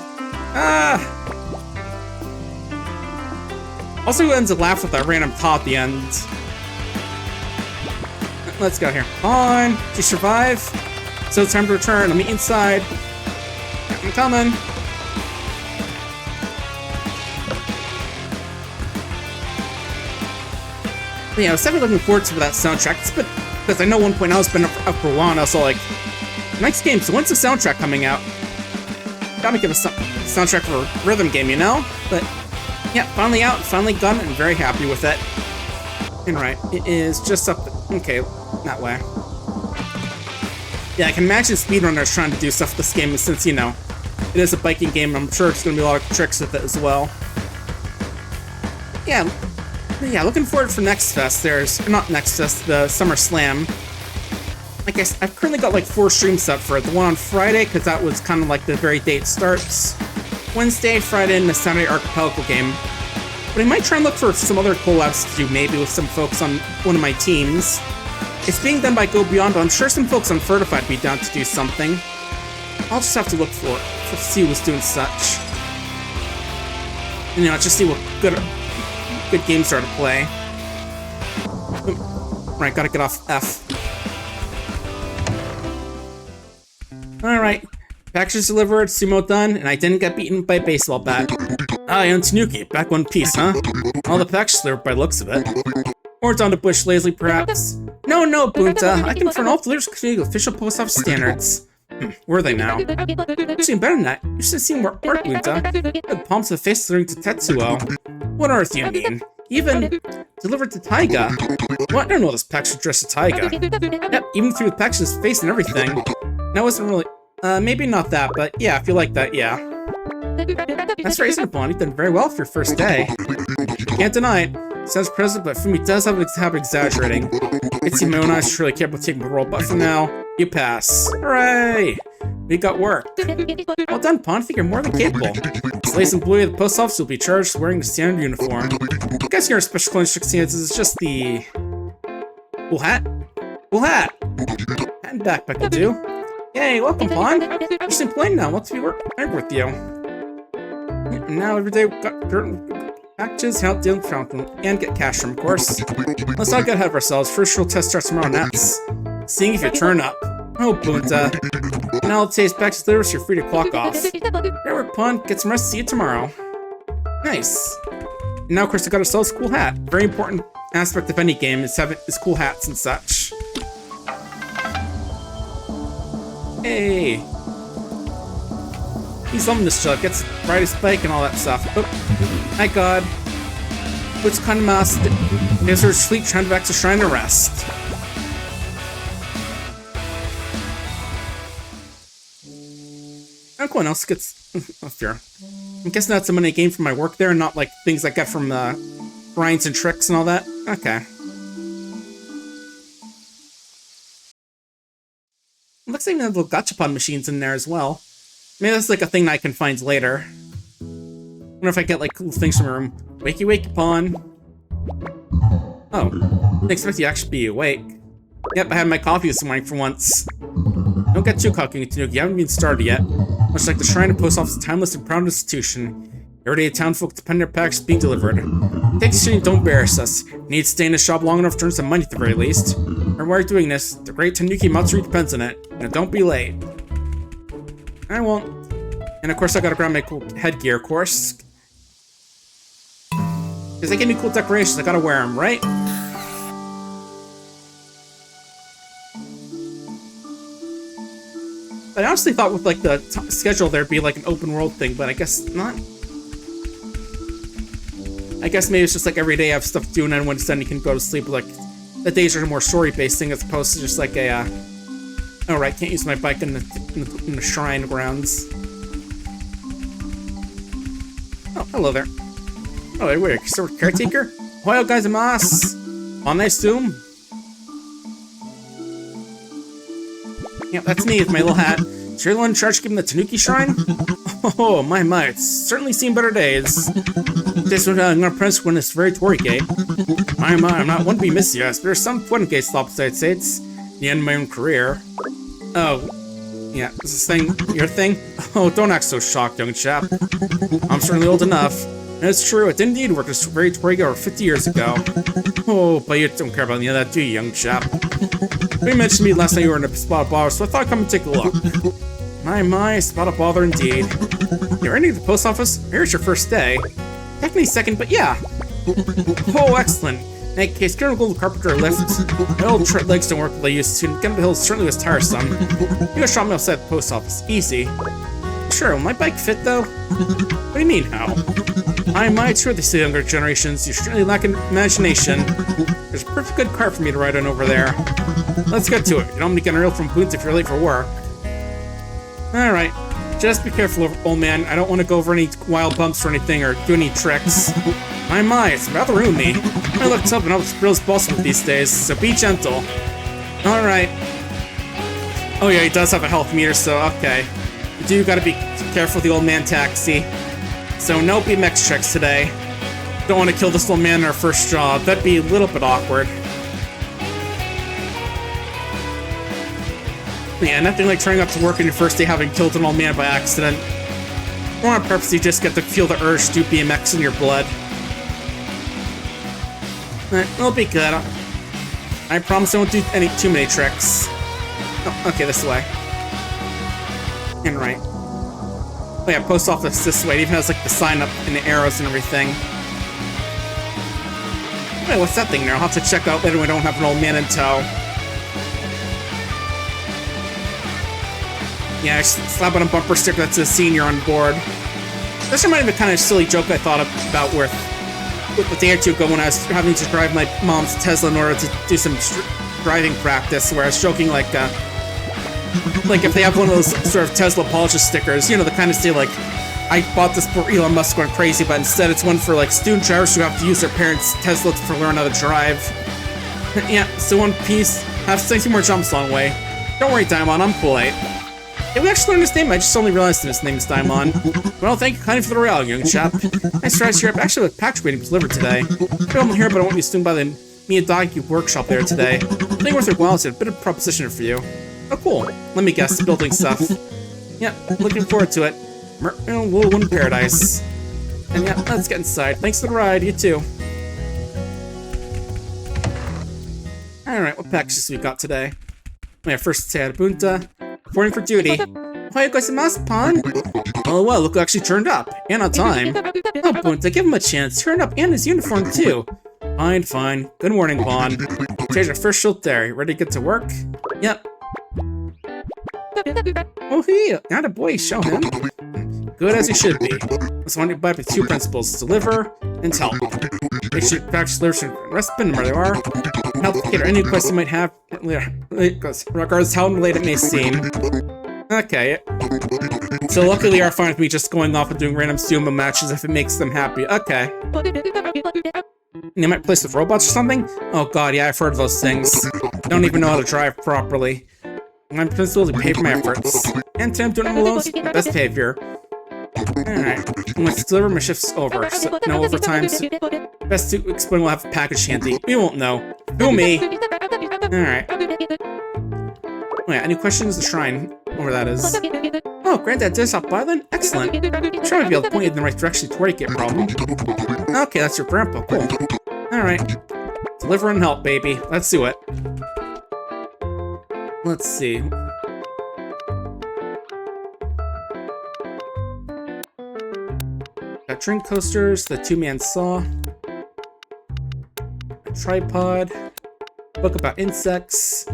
Also, who ends a laugh with that random top at the end? Let's go here. On. Do you survive? So it's time to return. I'll meet you inside. I'm coming. But yeah, I was definitely looking forward to that soundtrack. It's been, because I know one point I was been up for a while, and I was all like, next game, so when's the soundtrack coming out? Gotta give a soundtrack for a rhythm game, you know? But yeah, finally out, finally done, and very happy with it. And right, it is just up. Okay, that way. Yeah, I can imagine speedrunners trying to do stuff with this game, since, you know, it is a biking game, I'm sure there's gonna be a lot of tricks with it as well. Yeah, looking forward for Next Fest. There's, not Next Fest, the Summer Slam. I guess I've currently got like 4 streams set for it. The one on Friday, because that was kind of like the very day it starts. Wednesday, Friday, and the Saturday Archipelago game. But I might try and look for some other collabs to do, maybe with some folks on one of my teams. It's being done by Go Beyond, but I'm sure some folks on Fertified would be down to do something. I'll just have to look for it, to see who's doing such. You know, just see what good games are to play. Right, gotta get off F. Alright, packages delivered, sumo done, and I didn't get beaten by a baseball bat. Ah, I own Tanuki, back one piece, huh? All the packages delivered by looks of it. Or down to Bush lazily, perhaps? No, Bunta, I confirm all deliveries continue to official post office standards. Where are they now? You're seeing better than that. You should have seen more art, Bunta. The palms of the face delivering to Tetsuo. What on earth do you mean? Even delivered to Taiga. What? I don't know this package addressed to Taiga. Yep, even through the package's face and everything. That wasn't really... maybe not that, but yeah, if you like that, yeah. That's reasonable, you've done very well for your first day. Can't deny it. Says president, but Fumi does have a habit exaggerating. It's my own eyes truly capable of taking the role, but for now, you pass. Hooray! We got work. Well done, Pon. I think you're more than capable. Slays and Blue at the post office will be charged wearing the standard uniform. I guess your special clearance circumstances is just the... Cool hat? Cool hat! Hat and backpack will do. Yay, welcome, Pon. You're just playing now. Want to be working with you. And now every day we've got packages, help deal with fountain, and get cash from, of course. Let's not get ahead of ourselves. First, we'll test starts tomorrow nights. Seeing if you turn up. Oh, Bunta. Now I'll taste back to delivery so you're free to clock off. Great work, Pon. Get some rest. See you tomorrow. Nice. And now, of course, I got ourselves a cool hat. Very important aspect of any game is having cool hats and such. Hey. He's loving this job. Gets ride his bike and all that stuff. Oh, my God. What's kind of masked? There's her sleep trying to back to shrine to rest. Everyone else gets oh, fair. I'm guessing that's a money game from my work there, and not like things I get from grinds and tricks and all that. Okay. Looks like they have little gachapon machines in there as well. Maybe that's like a thing that I can find later. Wonder if I get like cool things from a room. Wakey wakey Pon. Oh, didn't expect you to actually be awake. Yep, I had my coffee this morning for once. Don't get too cocky, Tanuki. You haven't even started yet. Much like the Shrine and Post Office, a timeless and proud institution. Every day, townfolk depend on their packs being delivered. Take the street, don't embarrass us. You need to stay in the shop long enough to earn some money at the very least. Or while you're doing this, the great Tanuki Matsuri depends on it. And don't be late. I won't. And of course, I gotta grab my cool headgear, of course. Because they give me cool decorations, I gotta wear them, right? I honestly thought with like the schedule there'd be like an open world thing, but I guess not. I guess maybe it's just like every day I have stuff to do, and then when it's done you can go to sleep. Like the days are a more story-based thing as opposed to just like a. Oh right, can't use my bike in the shrine grounds. Oh, hello there. Oh, wait, wait, sort of caretaker? Ohayo gozaimasu! On nice zoom. Yeah, that's me with my little hat. So you're the one in charge of keeping the Tanuki Shrine? Oh, my, it's certainly seen better days. This one, I'm gonna press when it's very Torigate. My, I'm not one to be mischievous, but there's some fun case stops, I'd say. It's the end of my own career. Oh, yeah, is this thing your thing? Oh, don't act so shocked, young chap. I'm certainly old enough. And it's true, it did indeed work as very Torigate over 50 years ago. Oh, but you don't care about any of that, do you, young chap? You mentioned to me last night you were in a spot of bother, so I thought I'd come and take a look. My, spot of bother indeed. You're ending the post office? Here's your first day. Technically second, but yeah. Oh, excellent. In that case, get on a gold carpenter lift. My old legs don't work like they used to, and getting up the hill certainly was tiresome. You go shop me outside the post office. Easy. Sure, will my bike fit though? What do you mean, how? My, it's sure they say younger generations, you certainly lack imagination. There's a perfect good cart for me to ride on over there. Let's get to it. You don't want me to get a reel from Boots if you're late for work. Alright. Just be careful, old man. I don't want to go over any wild bumps or anything, or do any tricks. My, it's about to ruin me. I looked up and I was real possible these days, so be gentle. Alright. Oh yeah, he does have a health meter, so okay. You do gotta be careful with the old man taxi. So no BMX tricks today. Don't want to kill this little man in our first job. That'd be a little bit awkward. Yeah, nothing like turning up to work on your first day having killed an old man by accident. Or on purpose, you just get to feel the urge to do BMX in your blood. Alright, it'll be good. I promise I won't do too many tricks. Oh, okay, this way. And right. Oh yeah, post office this way. It even has like the sign up and the arrows and everything. Wait, what's that thing there? I'll have to check out later when I don't have an old man in tow. Yeah, I slap on a bumper sticker that says senior on board. This reminded me of a kind of silly joke I thought about with a day or two ago when I was having to drive my mom's Tesla in order to do some driving practice, where I was joking like if they have one of those sort of Tesla apologist stickers, you know, the kind of say like, I bought this for Elon Musk going crazy, but instead it's one for like student drivers who have to use their parents' Tesla to learn how to drive. Yeah, so one piece, have 60 more jumps along the way. Don't worry, Daimon, I'm polite. Yeah, we actually learned his name. I just only realized his name is Daimon. Well, thank you kindly for the royale, young chap. Nice tries here. Actually, with package waiting to deliver today. I'm here, but I won't be soon by the Miyadaki workshop there today. I think worth your while is a bit of a proposition for you. Oh, cool. Let me guess, building stuff. Yeah, looking forward to it. Little one paradise. And yeah, let's get inside. Thanks for the ride. You too. Alright, what packages we got today? My first say Bunta. Reporting for duty. Ohayou gozaimasu, Pon. Oh well, look who actually turned up. And on time. Oh, Bunta, give him a chance. Turn up and his uniform too. Fine, fine. Good morning, Pon. Today's our first shield there. You ready to get to work? Yep. Oh, hey, not a boy, show him. Good as he should be. Let's want to buy up the two principles: deliver and help. Make sure you practice literature and respite where they are. Help cater any requests you might have, regardless how unrelated it may seem. Okay. So luckily they are fine with me just going off and doing random sumo matches if it makes them happy. Okay. And they might place with robots or something? Oh god, yeah, I've heard of those things. Don't even know how to drive properly. I'm principal to pay for my efforts. And Tim doing it alone is best behavior. Alright, once it's delivered, my shift's over. So no overtime, so best to explain we'll have a package handy. We won't know. Who, me? Alright. Oh yeah, any questions? The shrine, where that is. Oh, Granddad did stop by then? Excellent. I'm sure I'd be able to point you in the right direction to where you get problem. Okay, that's your grandpa. Cool. Alright. Deliver and help, baby. Let's do it. Let's see. Got drink coasters, the two-man saw, a tripod, book about insects,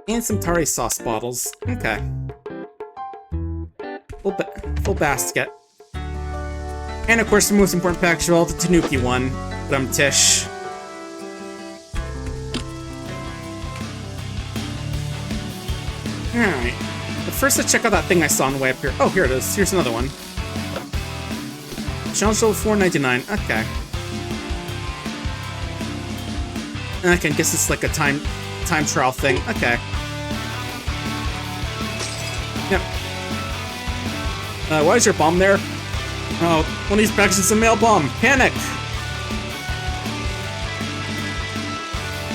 and some Tari sauce bottles. Okay. Full basket. And of course the most important package of all, the Tanuki one. Tish. Alright. But first let's check out that thing I saw on the way up here. Oh, here it is. Here's another one. Challenge level 499. Okay. And I can guess it's like a time trial thing. Okay. Yep. Why is your bomb there? Oh, one of these packages is a mail bomb. Panic!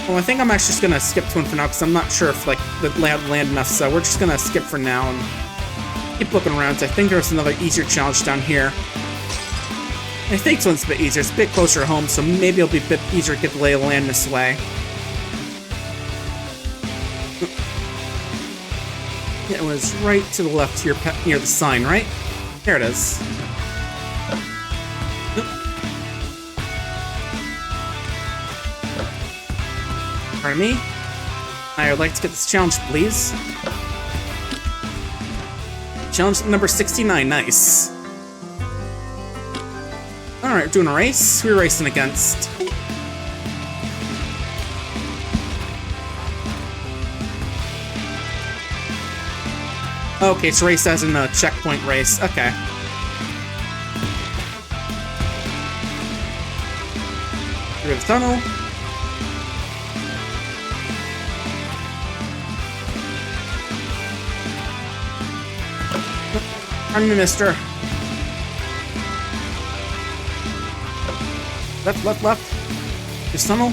Well, I think I'm actually just gonna skip to one for now because I'm not sure if like the layout land enough, so we're just gonna skip for now and keep looking around. I think there's another easier challenge down here. I think this one's a bit easier. It's a bit closer to home, so maybe it'll be a bit easier to get the lay of the land this way. It was right to the left here, near the sign, right? There it is. Pardon me? I would like to get this challenge, please. Challenge number 69, nice. Alright, doing a race. Who are we racing against? Okay, it's race as in a checkpoint race. Okay. Through the tunnel. Pardon me, mister. Left, left, left. This tunnel.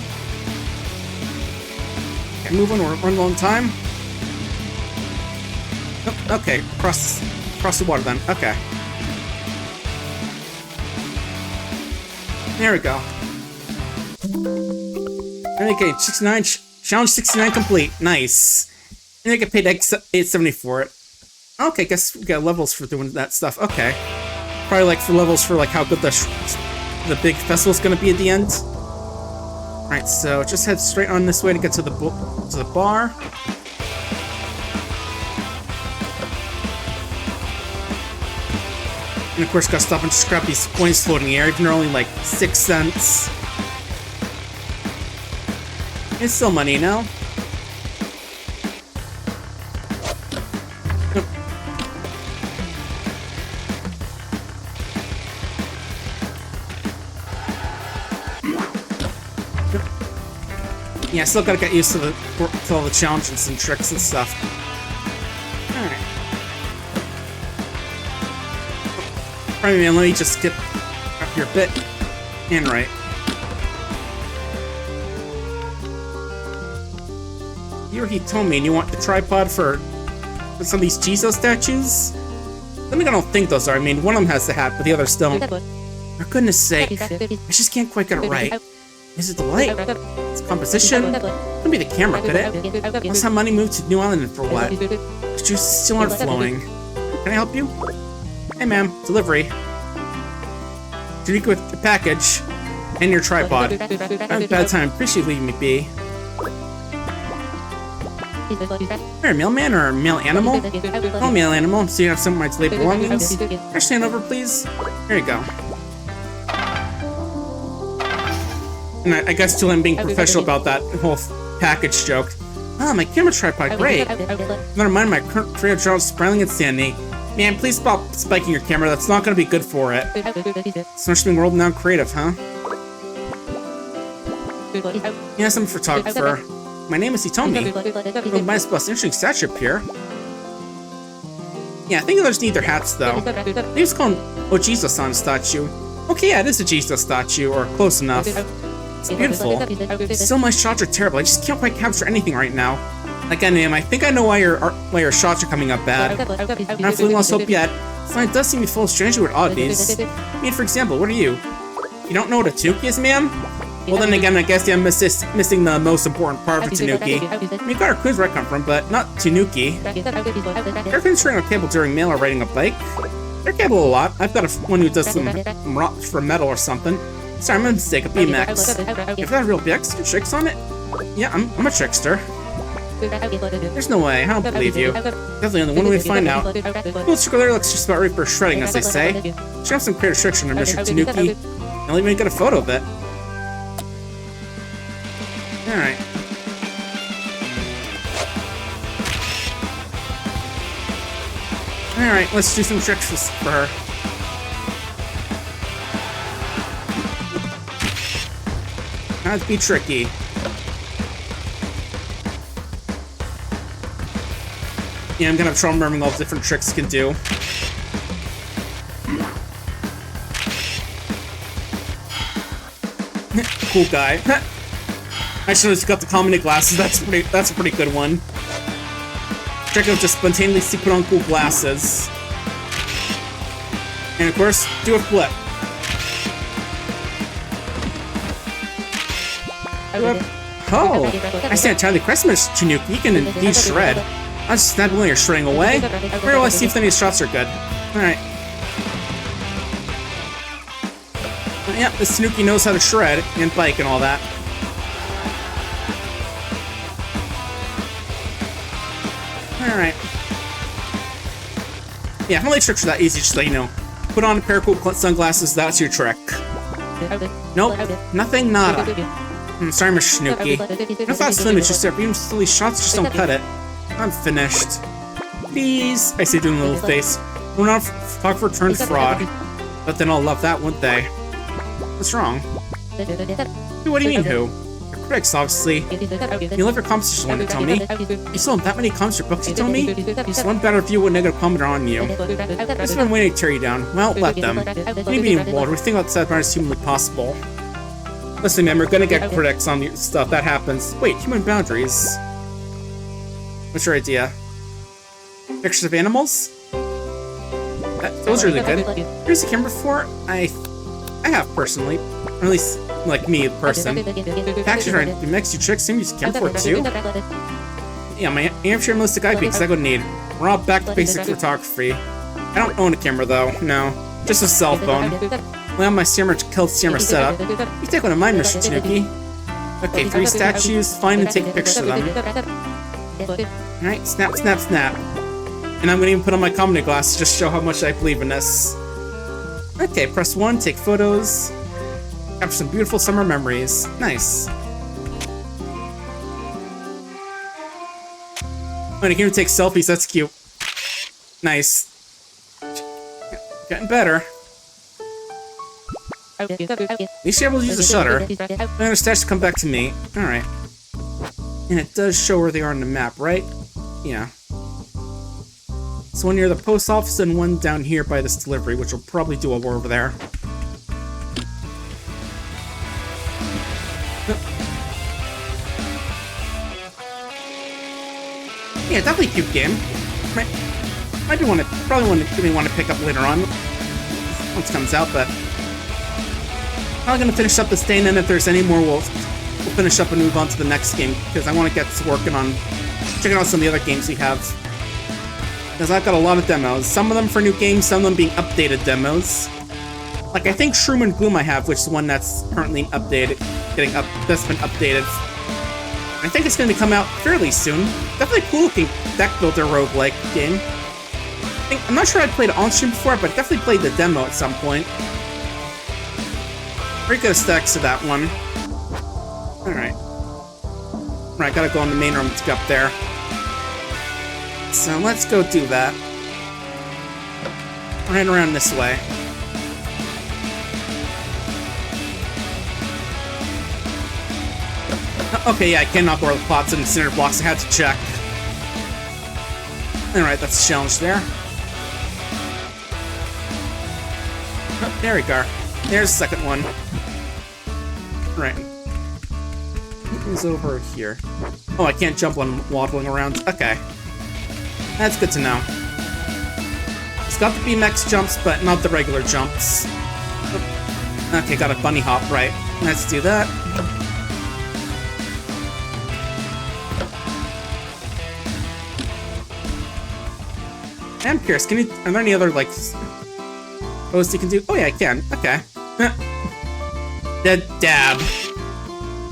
Okay, moving. We're running a long time. Oh, okay, across the water then. Okay. There we go. Okay, 69. Challenge 69 complete. Nice. And I get paid $8.70 for it. Okay, guess we got levels for doing that stuff. Okay. Probably like for levels for like how good the big festival's gonna be at the end. Alright, so just head straight on this way to get to the bar. And of course, gotta stop and just grab these coins floating in the air, even though they're only like 6 cents. It's still money, you know? Yeah, I still gotta get used to all the challenges and tricks and stuff. Alright. Alright, man, let me just get up here a bit. And right. He told me, and you want the tripod for some of these Jesus statues? I mean, I don't think those are. I mean, one of them has the hat, but the others don't. For goodness sake, I just can't quite get it right. Is it the light? It's composition? Couldn't be the camera, could it? Must have money moved to New Island and for what? The juices still aren't flowing. Can I help you? Hey, ma'am. Delivery. Tanuki with the package and your tripod. I have a bad time. Appreciate leaving me be. Here, mailman or mail animal? Oh, mail animal. So you have some of my delayed belongings. Can I stand over, please? There you go. And I guess still I'm being professional about that whole package joke. Ah, my camera tripod, great. Never mind my current career job spiraling insanity. Man, please stop spiking your camera. That's not going to be good for it. So much being world now creative, huh? Yes, I'm a photographer. My name is Hitomi. Oh, my plus interesting statue up here. Yeah, I think others need their hats though. Maybe it's called Ojizo-san statue. Okay, yeah, it is a Jizo statue, or close enough. It's beautiful. Still, my shots are terrible. I just can't quite capture anything right now. Again, ma'am, I think I know why your shots are coming up bad. Not feeling lost hope yet. Fine, it does seem to be full of strangely weird oddities. I mean, for example, what are you? You don't know what a Tanuki is, ma'am? Well, then again, I guess I'm missing the most important part of a Tanuki. I mean, you got our clues where I come from, but not Tanuki. Ever considering a cable during mail or riding a bike? They're cable a lot. I've got one who does some rocks for metal or something. Sorry, I'm a mistake. A BMX. If that real BX, your tricks on it? Yeah, I'm a trickster. There's no way. I don't believe you. Definitely only one way to find out. Well, circular looks just about right for shredding, as they say. Should have some creative tricks on Mr. Tanuki. I'll even get a photo of it. Alright. Alright, let's do some tricks for her. That'd be tricky. Yeah, I'm gonna have trouble remembering all the different tricks can do. Cool guy. I should have got the combinate glasses. That's a pretty good one. Trick of just spontaneously put on cool glasses. And of course, do a flip. Oh, I stand entirely Christmas, Tanuki. You can indeed shred. I'll just snap when you're shredding away. Where will I see if any shots are good? Alright. Yeah, this Tanuki knows how to shred and bike and all that. Alright. Yeah, only tricks are that easy, just so you know. Put on a pair of cool sunglasses, that's your trick. Nope, nothing, nada. Sorry, Mr. Tanuki. I thought Slim was just there, but even silly shots just don't cut it. I'm finished. Please, I say, doing a little face. We're not photographer turned fraud. But then I'll love that, won't they? What's wrong? Who, what do you mean, who? Your critics, obviously. You love your comments, just wanted to tell me. You sold that many comments or books, you told me? Just one bad review with negative comment on you. I've been waiting to tear you down. Well, let them. Maybe being bold, we think outside as humanly possible. Listen, man, we're gonna get critics on your stuff. That happens. Wait, human boundaries. What's your idea? Pictures of animals? Those are really good. Here's a camera before. I have personally, or at least like me, the person. Actually, trying to mix you tricks. Use camera for it too. Yeah, my amateur realistic eye peaks. I go need. We're all back to basic photography. I don't own a camera though. No, just a cell phone. Lay on my killed camera setup. You take one of mine, Mr. Tanuki. Okay, 3 statues. Find and take pictures of them. Alright, snap, snap, snap. And I'm gonna even put on my comedy glasses to just show how much I believe in this. Okay, press 1, take photos. Capture some beautiful summer memories. Nice. Oh, and you can even take selfies, that's cute. Nice. Getting better. At least you're able to use the shutter. I'm gonna stash to come back to me. Alright. And it does show where they are on the map, right? Yeah. So one near the post office and one down here by this delivery, which will probably do while we're over there. Yeah, definitely a cute game. Probably want to pick up later on once it comes out, but probably gonna finish up this day, and then if there's any more, we'll finish up and move on to the next game because I want to get to working on checking out some of the other games we have. Because I've got a lot of demos. Some of them for new games, some of them being updated demos. Like I think Shroom and Gloom I have, which is the one that's currently updated, that's been updated. I think it's going to come out fairly soon. Definitely cool looking deck builder roguelike game. I'm not sure I'd played it on stream before, but definitely played the demo at some point. Pretty good aesthetics to that one. Alright. Alright, gotta go in the main room to get up there. So let's go do that. Right around this way. Okay, yeah, I cannot go over the plots and cinder blocks. I had to check. Alright, that's a challenge there. Oh, there we go. There's the second one. Right. Who's over here? Oh, I can't jump when waddling around. Okay. That's good to know. It's got the BMX jumps, but not the regular jumps. Okay, got a bunny hop, right. Let's do that. I'm curious, are there any other, like, poses you can do? Oh yeah, I can. Okay. The dab.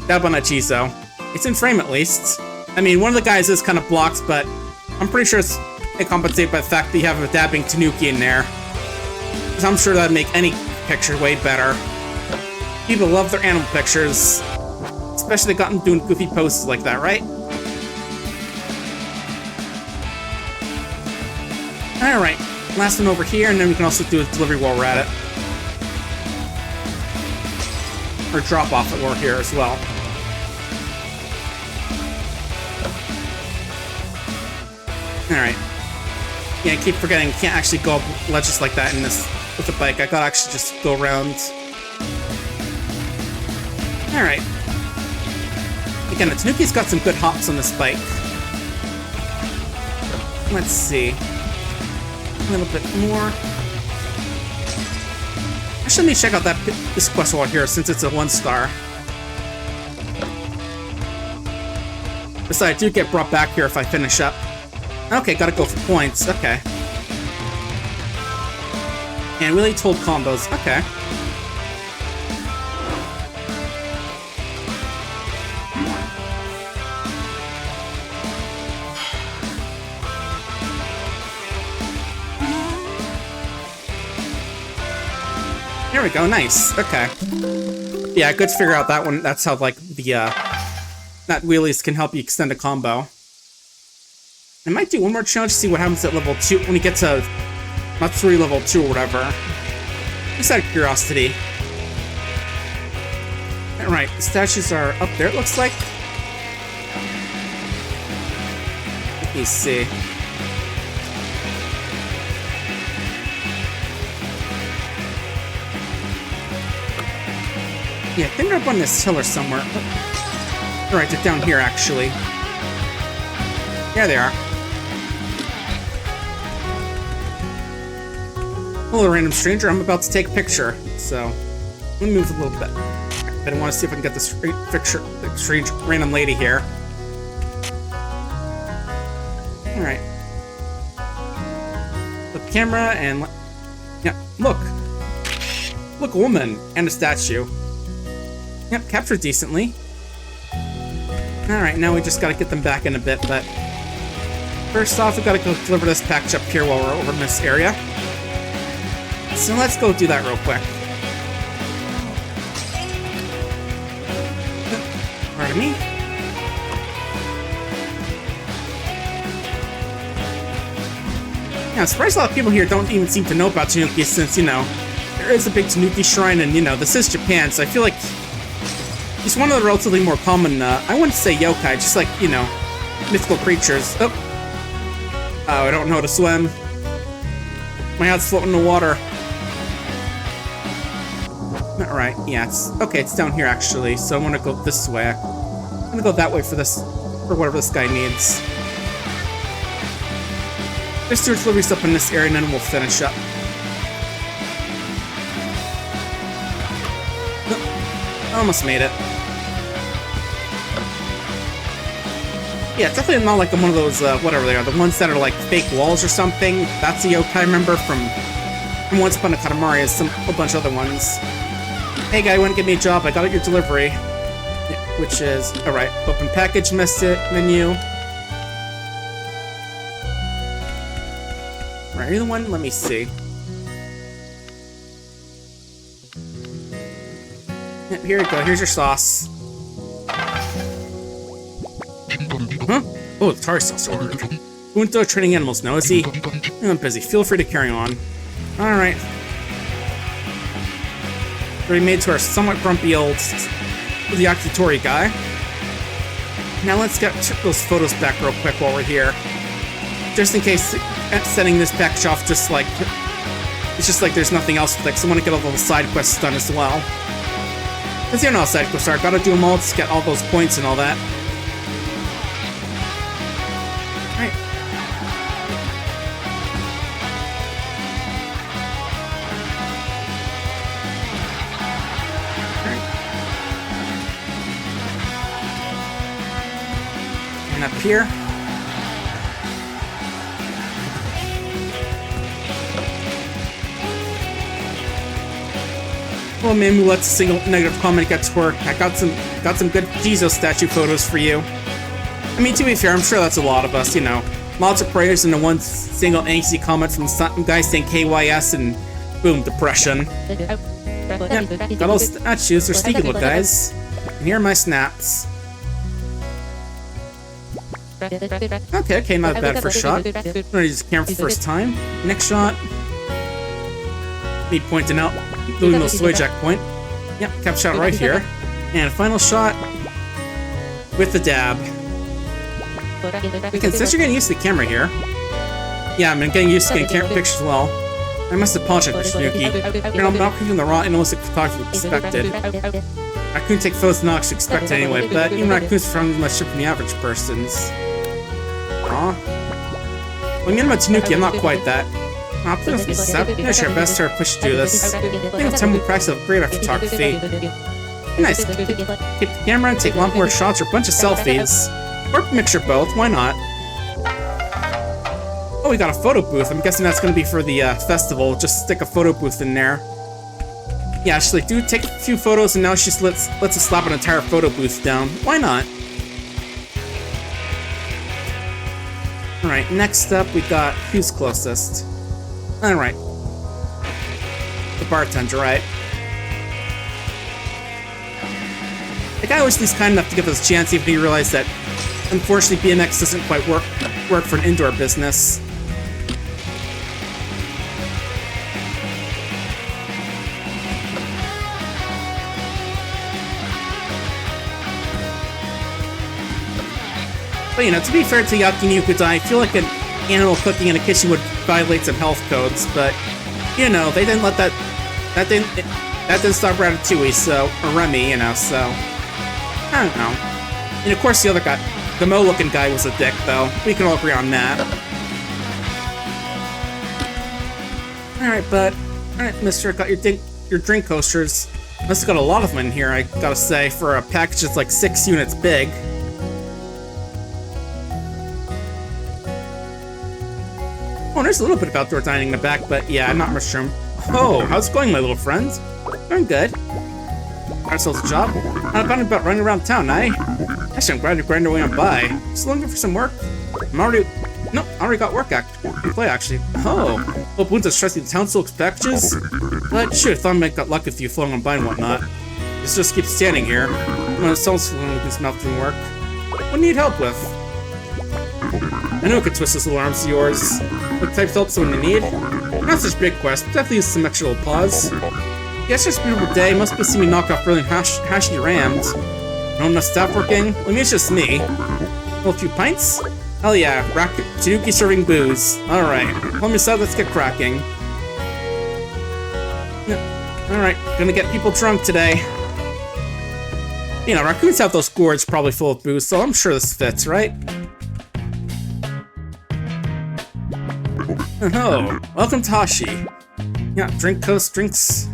Dab on Achizo. It's in frame at least. I mean, one of the guys is kind of blocked, but I'm pretty sure it's compensated by the fact that you have a dabbing Tanuki in there. Because I'm sure that'd make any picture way better. People love their animal pictures. Especially they got them doing goofy poses like that, right? Alright, last one over here, and then we can also do a delivery while we're at it. Or drop off while we're here as well. Alright. Yeah, I keep forgetting you can't actually go up ledges like that in this with the bike. I gotta actually just go around. Alright. Again, the Tanuki's got some good hops on this bike. Let's see. A little bit more. Actually, let me check out this quest while here, since it's a 1-star. Besides, I do get brought back here if I finish up. Okay, gotta go for points. Okay. And really told combos. Okay. There we go, nice. Okay. Yeah, good to figure out that one. That's how, like, the, that wheelies can help you extend a combo. I might do one more challenge to see what happens at level 2, when you get to, not 3, level 2 or whatever. Just out of curiosity. Alright, the statues are up there, it looks like. Let me see. Yeah, I think they're up on this hill or somewhere. Alright, they're down here, actually. There they are. Hello, random stranger. I'm about to take a picture, so let me move a little bit. But I want to see if I can get this picture, the strange random lady here. Alright. The camera and... Yeah, look! Look, a woman and a statue. Yep, captured decently. Alright, now we just gotta get them back in a bit, but... First off, we gotta go deliver this package up here while we're over in this area. So let's go do that real quick. Pardon me? Yeah, I'm surprised a lot of people here don't even seem to know about Tanuki since, you know, there is a big Tanuki shrine and, you know, this is Japan, so I feel like he's one of the relatively more common, I wouldn't say yokai, just like, you know, mythical creatures. Oh, I don't know how to swim. My head's floating in the water. Alright, yeah, it's down here actually, so I'm gonna go this way. I'm gonna go that way for whatever this guy needs. Just do deliveries up in this area and then we'll finish up. I almost made it. Yeah, it's definitely not like one of those, whatever they are, the ones that are like fake walls or something. That's a yokai I remember from Once Upon a Katamari, is a bunch of other ones. Hey guy, you want to give me a job? I got your delivery. Yeah, which is, alright, open package menu. Right, are you the one? Let me see. Yep, here you go, here's your sauce. Huh? Oh, the tartar sauce ordered. Punto training animals now, is he? I'm busy, feel free to carry on. Alright. Already made to our somewhat grumpy old yakitori guy. Now let's get those photos back real quick while we're here. Just in case sending this package off just like... It's just like there's nothing else for that, because I want to get all the side quests done as well. Because you know how side quests are, gotta do them all to get all those points and all that. Alright. And up here. Well, maybe let's a single negative comment get to work. I got some good Jesus statue photos for you. I mean, to be fair, I'm sure that's a lot of us, you know. Lots of prayers and the one single angsty comment from some guy saying KYS and boom, depression. Yep, got all statues, they're sneaky little guys. And here are my snaps. Okay, not a bad first shot. I'm gonna use the camera for the first time. Next shot. Me pointing out the little soy jack point. Yep, kept shot right here. And final shot with the dab. Okay, since you're getting used to the camera here. Yeah, I'm getting used to getting camera pictures as well. I must apologize for Tanuki. You know, I'm not even the raw analytic photography expected. I couldn't take photos not actually expected anyway, but even raccoons from much from the average person's. Aw. Well, me and my Tanuki, I'm not quite that. Aw, please be sad. I'm gonna try our best to push to do this. I think it's time we practice with great photography. Nice. Keep the camera and take a lot more shots or a bunch of selfies. Or mixture both, why not? Oh, we got a photo booth. I'm guessing that's gonna be for the festival. Just stick a photo booth in there. Yeah, actually, do take a few photos and now she just lets us slap an entire photo booth down. Why not? Alright, next up we got who's closest. Alright. The bartender, right? The guy was at least kind enough to give us a chance even if he realized that unfortunately BMX doesn't quite work for an indoor business. But you know, to be fair to Yakiniku, I feel like an animal cooking in a kitchen would violate some health codes, but you know, they didn't let that didn't That didn't stop Ratatouille, so, or Remy, you know, so, I don't know. And of course the other guy, the Mo-looking guy was a dick, though. We can all agree on that. Alright, bud. Alright, mister, got your drink coasters. Must have got a lot of them in here, I gotta say, for a package that's like 6 units big. Oh, there's a little bit of outdoor dining in the back, but yeah, not much room. Oh, how's it going, my little friends? Doing good. Got ourselves a job. Not about running around town, eh? Actually, I'm glad you grinded away on by. Just looking for some work. I already got work actually. Oh, hope wouldn't stress the townspeople packages. But shoot, thought I might got lucky with you floating on by and whatnot. Just keep standing here. When it sounds like this mouth doing work. What do you need help with? I know I could twist those little arms of yours. What type of help someone in need? Not such big quest, but definitely use some extra little pause. Yeah, it's just a beautiful day. Must be seeing me knock off really hashy rams. No enough staff working? I mean, it's just me. Well, a few pints? Hell yeah, Tanuki serving booze. Alright, pull me aside, let's get cracking. Alright, gonna get people drunk today. You know, raccoons have those gourds probably full of booze, so I'm sure this fits, right? Oh, welcome to Hashi. Yeah, drinks.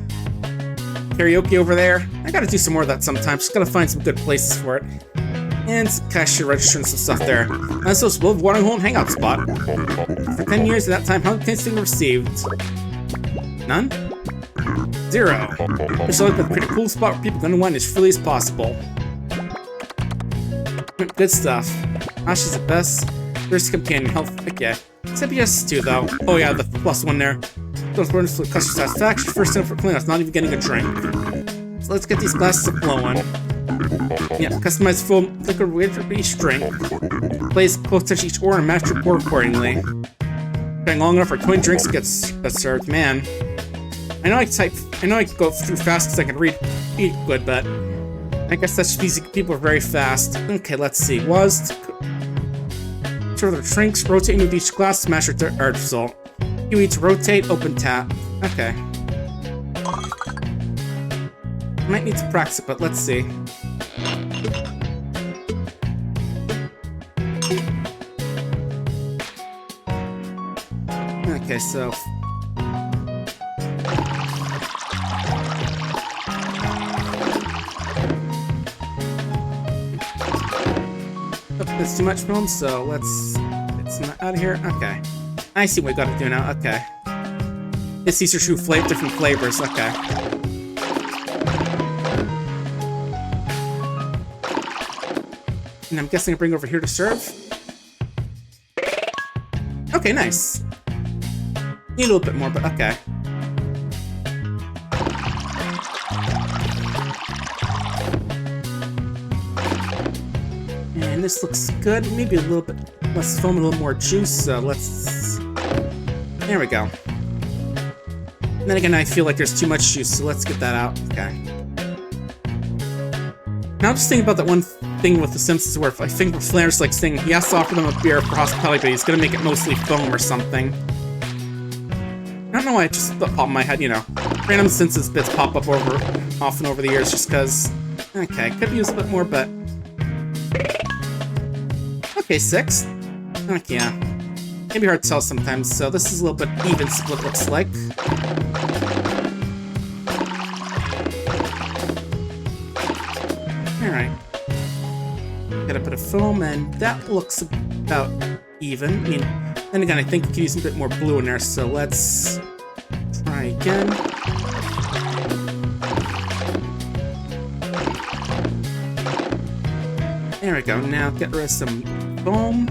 Karaoke over there. I gotta do some more of that sometimes, just gotta find some good places for it. And cashier register and some stuff there. And so it's a watering hole and hangout spot. For 10 years at that time, how many things received? None? 0. It's always been a pretty cool spot where people can unwind as freely as possible. Good stuff. Ash is the best. First companion health. Okay. Except yes too though. Oh yeah, the +1 there. Those burdens for customer satisfaction. First in for cleanup, not even getting a drink. So let's get these glasses flowing. Yeah, customize full liquor with each drink. Place close to each order and match your pour accordingly. Staying long enough for 20 drinks gets served. Man, I know I can go through fast because I can read good, but I guess that's just because people are very fast. Okay, let's see. Serve the drinks, rotate with each glass, smash your result. You eat to rotate, open tap. Okay. Might need to practice it, but let's see. Okay, so... Oh, that's too much film, so let's get some out of here. Okay. I see what we gotta do now. Okay. These are two different flavors. Okay. And I'm guessing I bring over here to serve. Okay, nice. Need a little bit more, but okay. And this looks good. Maybe a little bit less foam, a little more juice. So let's... There we go. And then again, I feel like there's too much juice, so let's get that out. Okay. Now I'm just thinking about that one thing with The Simpsons where I think Flanders like saying he has to offer them a beer for hospitality, but he's gonna make it mostly foam or something. I don't know why it just popped in my head, you know. Random Simpsons bits pop up often over the years just because... Okay, could use a bit more, but... Okay, 6. Okay, yeah. Can be hard to tell sometimes, so this is a little bit even split, looks like. Alright. Got a bit of foam, and that looks about even. I mean, then again, I think we could use a bit more blue in there, so let's try again. There we go. Now get rid of some foam.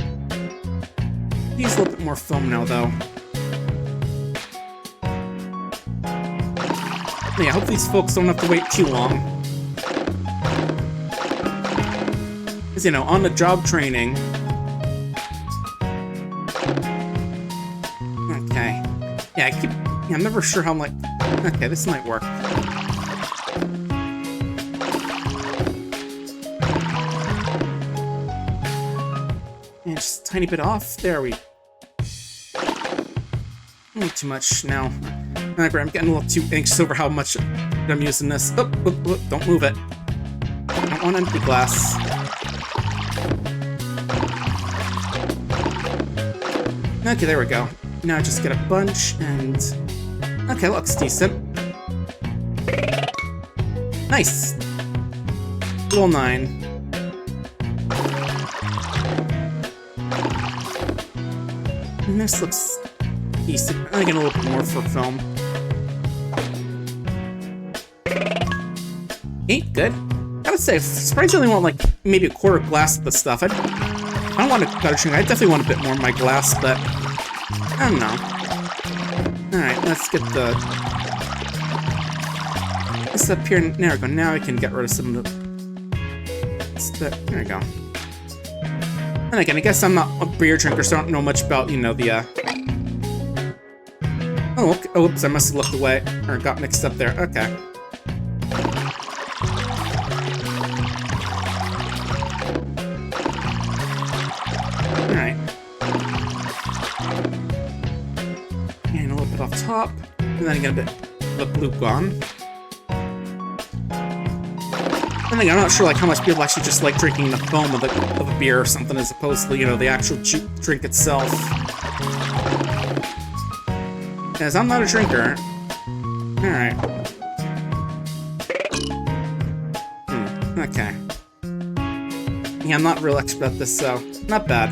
Use a little bit more foam now, though. Yeah, I hope these folks don't have to wait too long. Because, you know, on the job training. Okay. Yeah, I'm never sure how I'm like... Okay, this might work. And just a tiny bit off. There we... Not too much now. Alright, I'm getting a little too anxious over how much I'm using this. Oh, don't move it. I don't want empty glass. Okay, there we go. Now I just get a bunch and... Okay, looks decent. Nice! Little 9. And this looks decent. I get a little bit more for film. 8, good. I would say, surprised I only want like maybe a quarter glass of the stuff. I don't want a gutter drink. I definitely want a bit more of my glass, but I don't know. Alright, let's get this up here. There we go. Now I can get rid of some of the... There we go. And again, I guess I'm not a beer drinker, so I don't know much about, you know, the, Oh, okay. Oh, oops, I must have looked away, or got mixed up there. Okay. Alright. And a little bit off top, and then I get a bit of the blue gone. And again, I'm not sure like how much people actually just like drinking the foam of a beer or something as opposed to, you know, the actual drink itself. Because I'm not a drinker. Alright. Okay. Yeah, I'm not real expert at this, so not bad.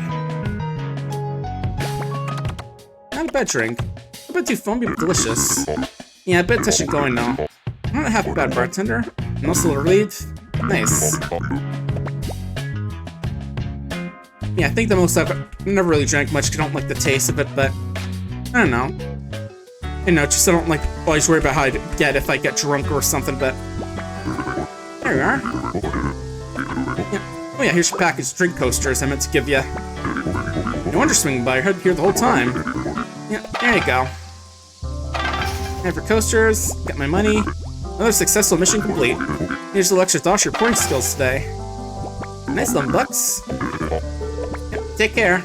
Not a bad drink. A bit too foamy, but delicious. Yeah, I bet I should go in now. I'm not half a bad bartender. I'm also relieved. Nice. Yeah, I think the most I've never really drank much because I don't like the taste of it, but I don't know. You know, just I don't like always worry about how I get if I get drunk or something, but there we are. Yeah. Oh yeah, here's your package drink coasters I meant to give you. No wonder swinging by, I heard here the whole time. Yeah, there you go. Have your coasters, got my money. Another successful mission complete. Here's the lecture to your pouring skills today. Nice $11 bucks. Yep, take care.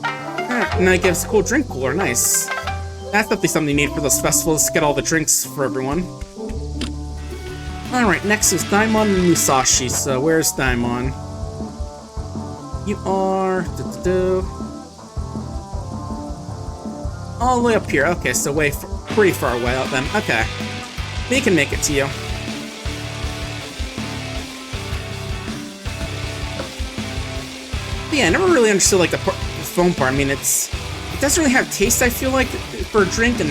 Alright, now it gives a cool drink cooler, nice. That's definitely something you need for those festivals, get all the drinks for everyone. Alright, next is Daimon and Musashi, so where's Daimon? You are... all the way up here, okay, so pretty far away out then, okay. We can make it to you. But yeah, I never really understood like the foam part. I mean, it doesn't really have taste, I feel like, for a drink, and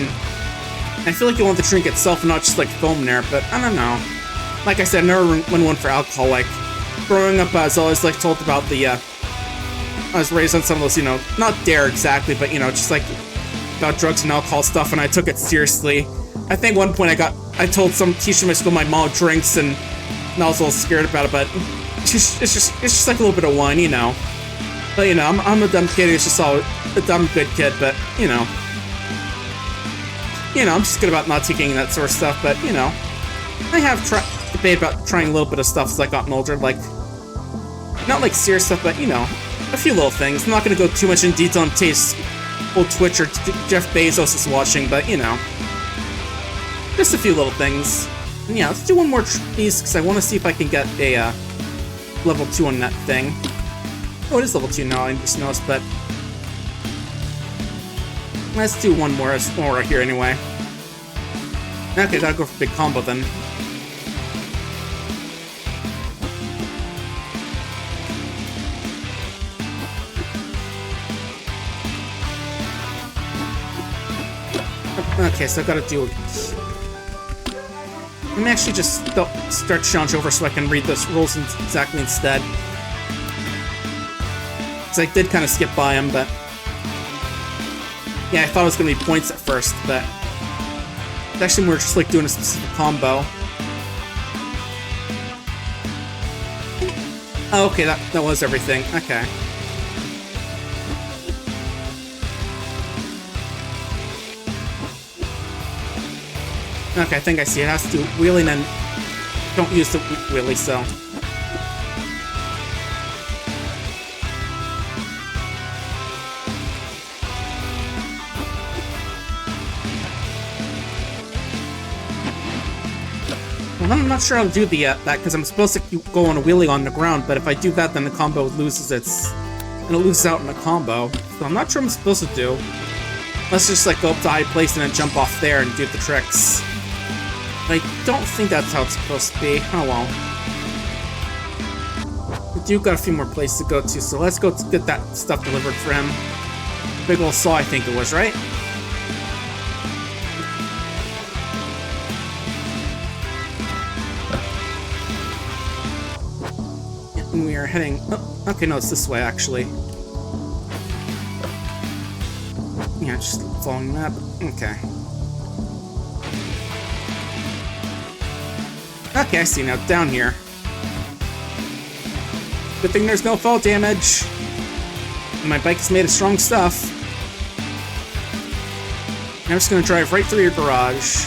I feel like you want the drink itself and not just like foam there, but I don't know. Like I said, I never went one for alcohol. Like, growing up, I was always like told about the, I was raised on some of those, you know, not dare exactly, but you know, just like about drugs and alcohol stuff, and I took it seriously. I think one point I told some teacher in my school my mom drinks, and I was a little scared about it, but it's just like a little bit of wine, you know. But you know, I'm a dumb kid who's just all a dumb good kid, but you know, I'm just good about not taking that sort of stuff. But you know, I have debated about trying a little bit of stuff as I gotten older, like not like serious stuff, but you know, a few little things. I'm not gonna go too much in detail on taste. Old Twitch or Jeff Bezos is watching, but you know. Just a few little things. And yeah, let's do one more piece, because I want to see if I can get a level 2 on that thing. Oh, it is level 2 now, I just noticed, but... let's do one more right here anyway. Okay, gotta go for big combo then. Okay, so I gotta do... let me actually just start challenge over so I can read those rules exactly instead. Because I did kind of skip by them, but... yeah, I thought it was going to be points at first, but... it's actually more just like doing a specific combo. Oh, okay, that was everything. Okay. Okay, I think I see it. It has to do wheeling and don't use the wheelie, so. I'm not sure how to do that because I'm supposed to go on a wheelie on the ground, but if I do that, then the combo loses and it loses out in the combo. So I'm not sure what I'm supposed to do. Let's just like go up to high place and then jump off there and do the tricks. But I don't think that's how it's supposed to be. Oh well. We do got a few more places to go to, so let's go get that stuff delivered for him. Big ol' saw, I think it was, right? And we are heading... Oh, okay, no, it's this way, actually. Yeah, just following that. Okay. Okay, I see now. Down here. Good thing there's no fall damage. And my bike is made of strong stuff. I'm just gonna drive right through your garage.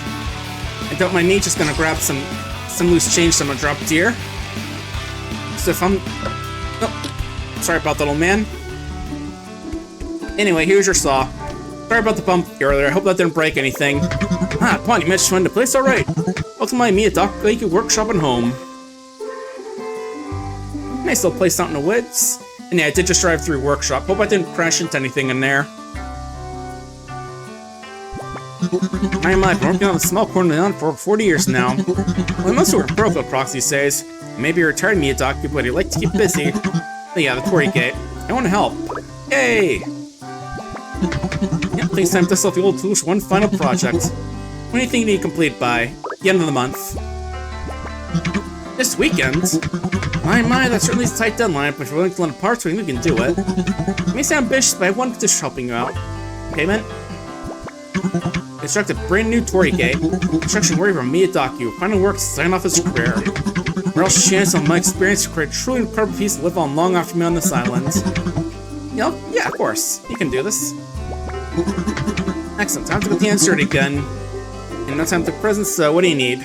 I don't mind me just gonna grab some loose change, so I'm gonna drop deer. So if I'm... Oh, sorry about that, old man. Anyway, here's your saw. Sorry about the bump earlier. I hope that didn't break anything. Ah, come on, you managed to find the place alright. Welcome to my Tanuki workshop and home. Nice little place out in the woods. And yeah, I did just drive through workshop. Hope I didn't crash into anything in there. I've been working on a small corner of the island for over 40 years now. Well, I must work broke, Proxy says. Maybe you're retired Miyazaki, but you like to keep busy. But yeah, the Torii Gate. I want to help. Yay! Yep, thanks time to sell the old tools for one final project. What do you think you need to complete by the end of the month? This weekend? My, that certainly is a tight deadline, but if you're willing to lend parts, we can do it. It may sound ambitious, but I have one condition helping you out. Payment? Construct a brand new Torii Gate. Construction worry from Miyazaki, final work to sign off his career. Or else chance on my experience to create a truly incredible piece to live on long after me on this island. Yeah, of course. You can do this. Excellent. Time to get the insert again. And no time to presents, so what do you need?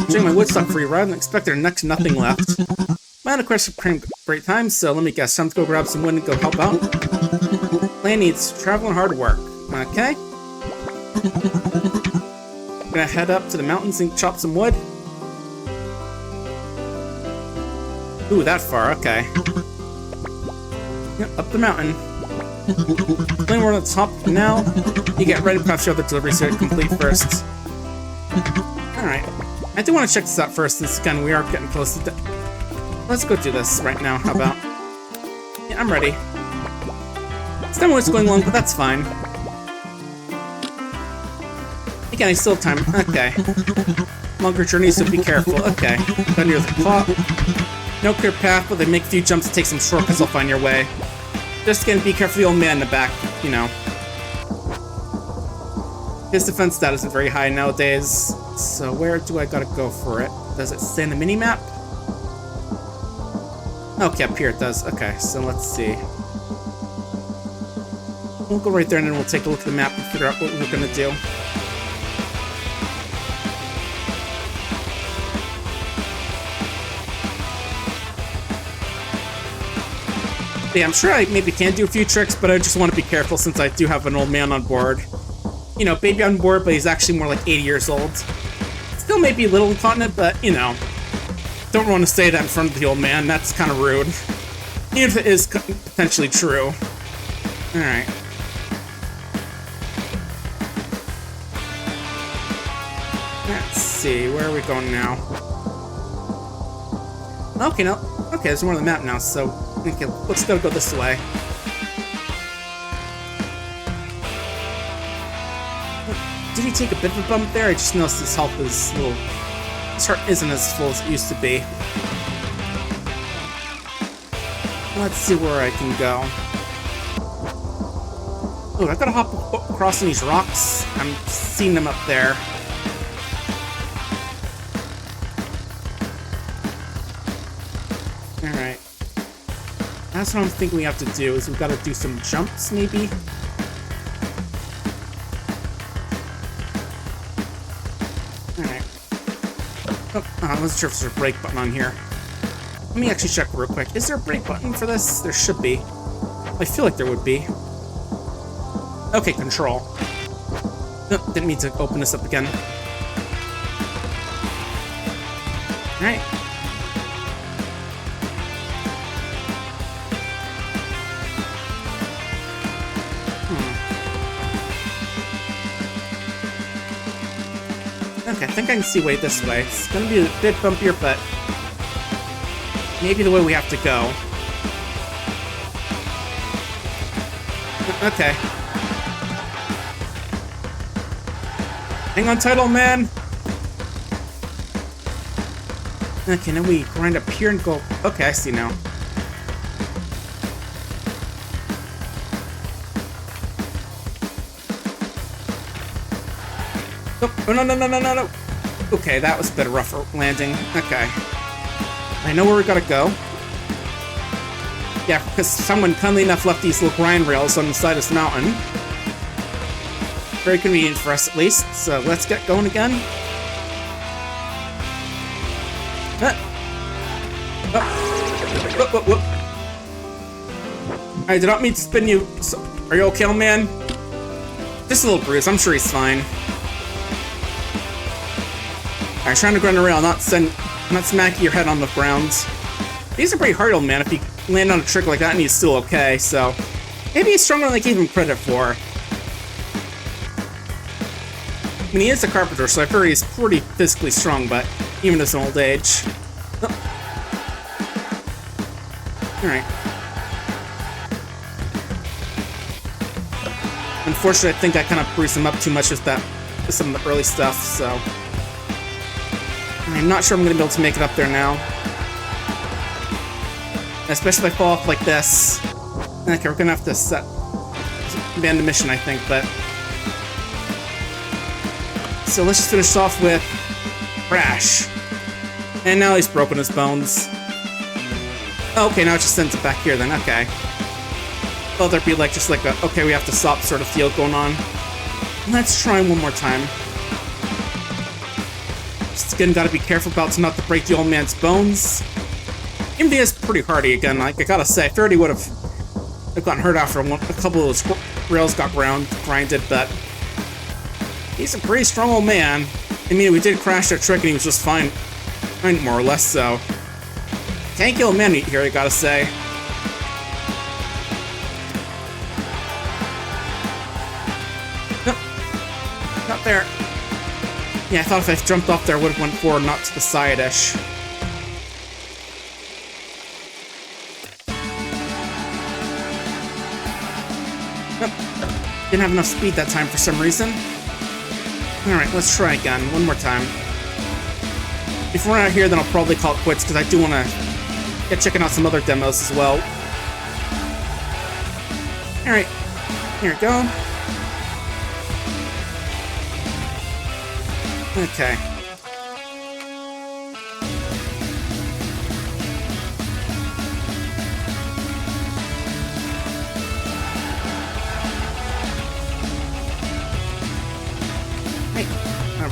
Doing my woodstock for you rather than expect there next to nothing left. I had a question for great time, so let me guess. Time to go grab some wood and go help out. Plan needs travel and hard work. Okay. I'm gonna head up to the mountains and chop some wood. Ooh, that far, okay. Yep, up the mountain. Then we're on the top now. You get ready to perhaps your other deliveries here to complete first. Alright. I do want to check this out first, since again we are getting close to let's go do this right now, how about? Yeah, I'm ready. It's not what's going along, but that's fine. Again, I still have time. Okay. Longer journeys, so be careful. Okay. Got near the clock. No clear path, but they make a few jumps to take some shortcuts. I'll find your way. Just again, be careful of the old man in the back, you know. His defense stat isn't very high nowadays. So where do I gotta go for it? Does it say in the mini-map? Okay, up here it does. Okay, so let's see. We'll go right there and then we'll take a look at the map and figure out what we're gonna do. Yeah, I'm sure I maybe can do a few tricks, but I just want to be careful since I do have an old man on board. You know, baby on board, but he's actually more like 80 years old. Still may be a little incontinent, but, you know, don't want to say that in front of the old man. That's kind of rude. Even if it is potentially true. Alright. Let's see, where are we going now? Okay, no. Okay, there's more on the map now, so... Okay, let's go this way. Did he take a bit of a bump there? I just noticed his health is a little... His heart isn't as full as it used to be. Let's see where I can go. Oh, I gotta hop across these rocks. I'm seeing them up there. Alright. That's what I'm thinking we have to do, is we've got to do some jumps, maybe? Alright. Oh, I wasn't sure if there's a brake button on here. Let me actually check real quick. Is there a brake button for this? There should be. I feel like there would be. Okay, control. No, didn't mean to open this up again. Alright. Okay, I think I can see way this way. It's gonna be a bit bumpier, but maybe the way we have to go. Okay. Hang on tight, old man. Okay, now we grind up here and go. Okay, I see now. Oh, no. Okay, that was a bit of rough landing. Okay. I know where we gotta go. Yeah, because someone kindly enough left these little grind rails on the side of this mountain. Very convenient for us, at least. So let's get going again. Whoop. I did not mean to spin you. So, are you okay, old man? Just a little bruise. I'm sure he's fine. Alright, trying to grind a rail, not smacking your head on the ground. These are pretty hard, old man. If you land on a trick like that and he's still okay, so maybe he's stronger than they gave him credit for. I mean, he is a carpenter, so I figure he's pretty physically strong, but even at his old age. Oh. Alright. Unfortunately, I think I kind of bruised him up too much with some of the early stuff, so I'm not sure I'm going to be able to make it up there now. Especially if I fall off like this. Okay, we're going to have to abandon the mission, I think, but so let's just finish off with Crash. And now he's broken his bones. Oh, okay, now it just sends it back here then, okay. Oh, there'd be like just like a, okay, we have to stop sort of feel going on. Let's try one more time. Just again, gotta be careful about not to break the old man's bones. Even though he is pretty hardy again, like I gotta say, I feared he would have gotten hurt after a couple of those rails got grinded, but he's a pretty strong old man. I mean, we did crash that trick and he was just fine, more or less, so. Tanky old man here, I gotta say. Nope. Not there. Yeah, I thought if I jumped off there, I would have went forward, not to the side-ish. Nope. Didn't have enough speed that time for some reason. Alright, let's try again. One more time. If we're out here, then I'll probably call it quits, because I do want to get checking out some other demos as well. Alright. Here we go. Okay.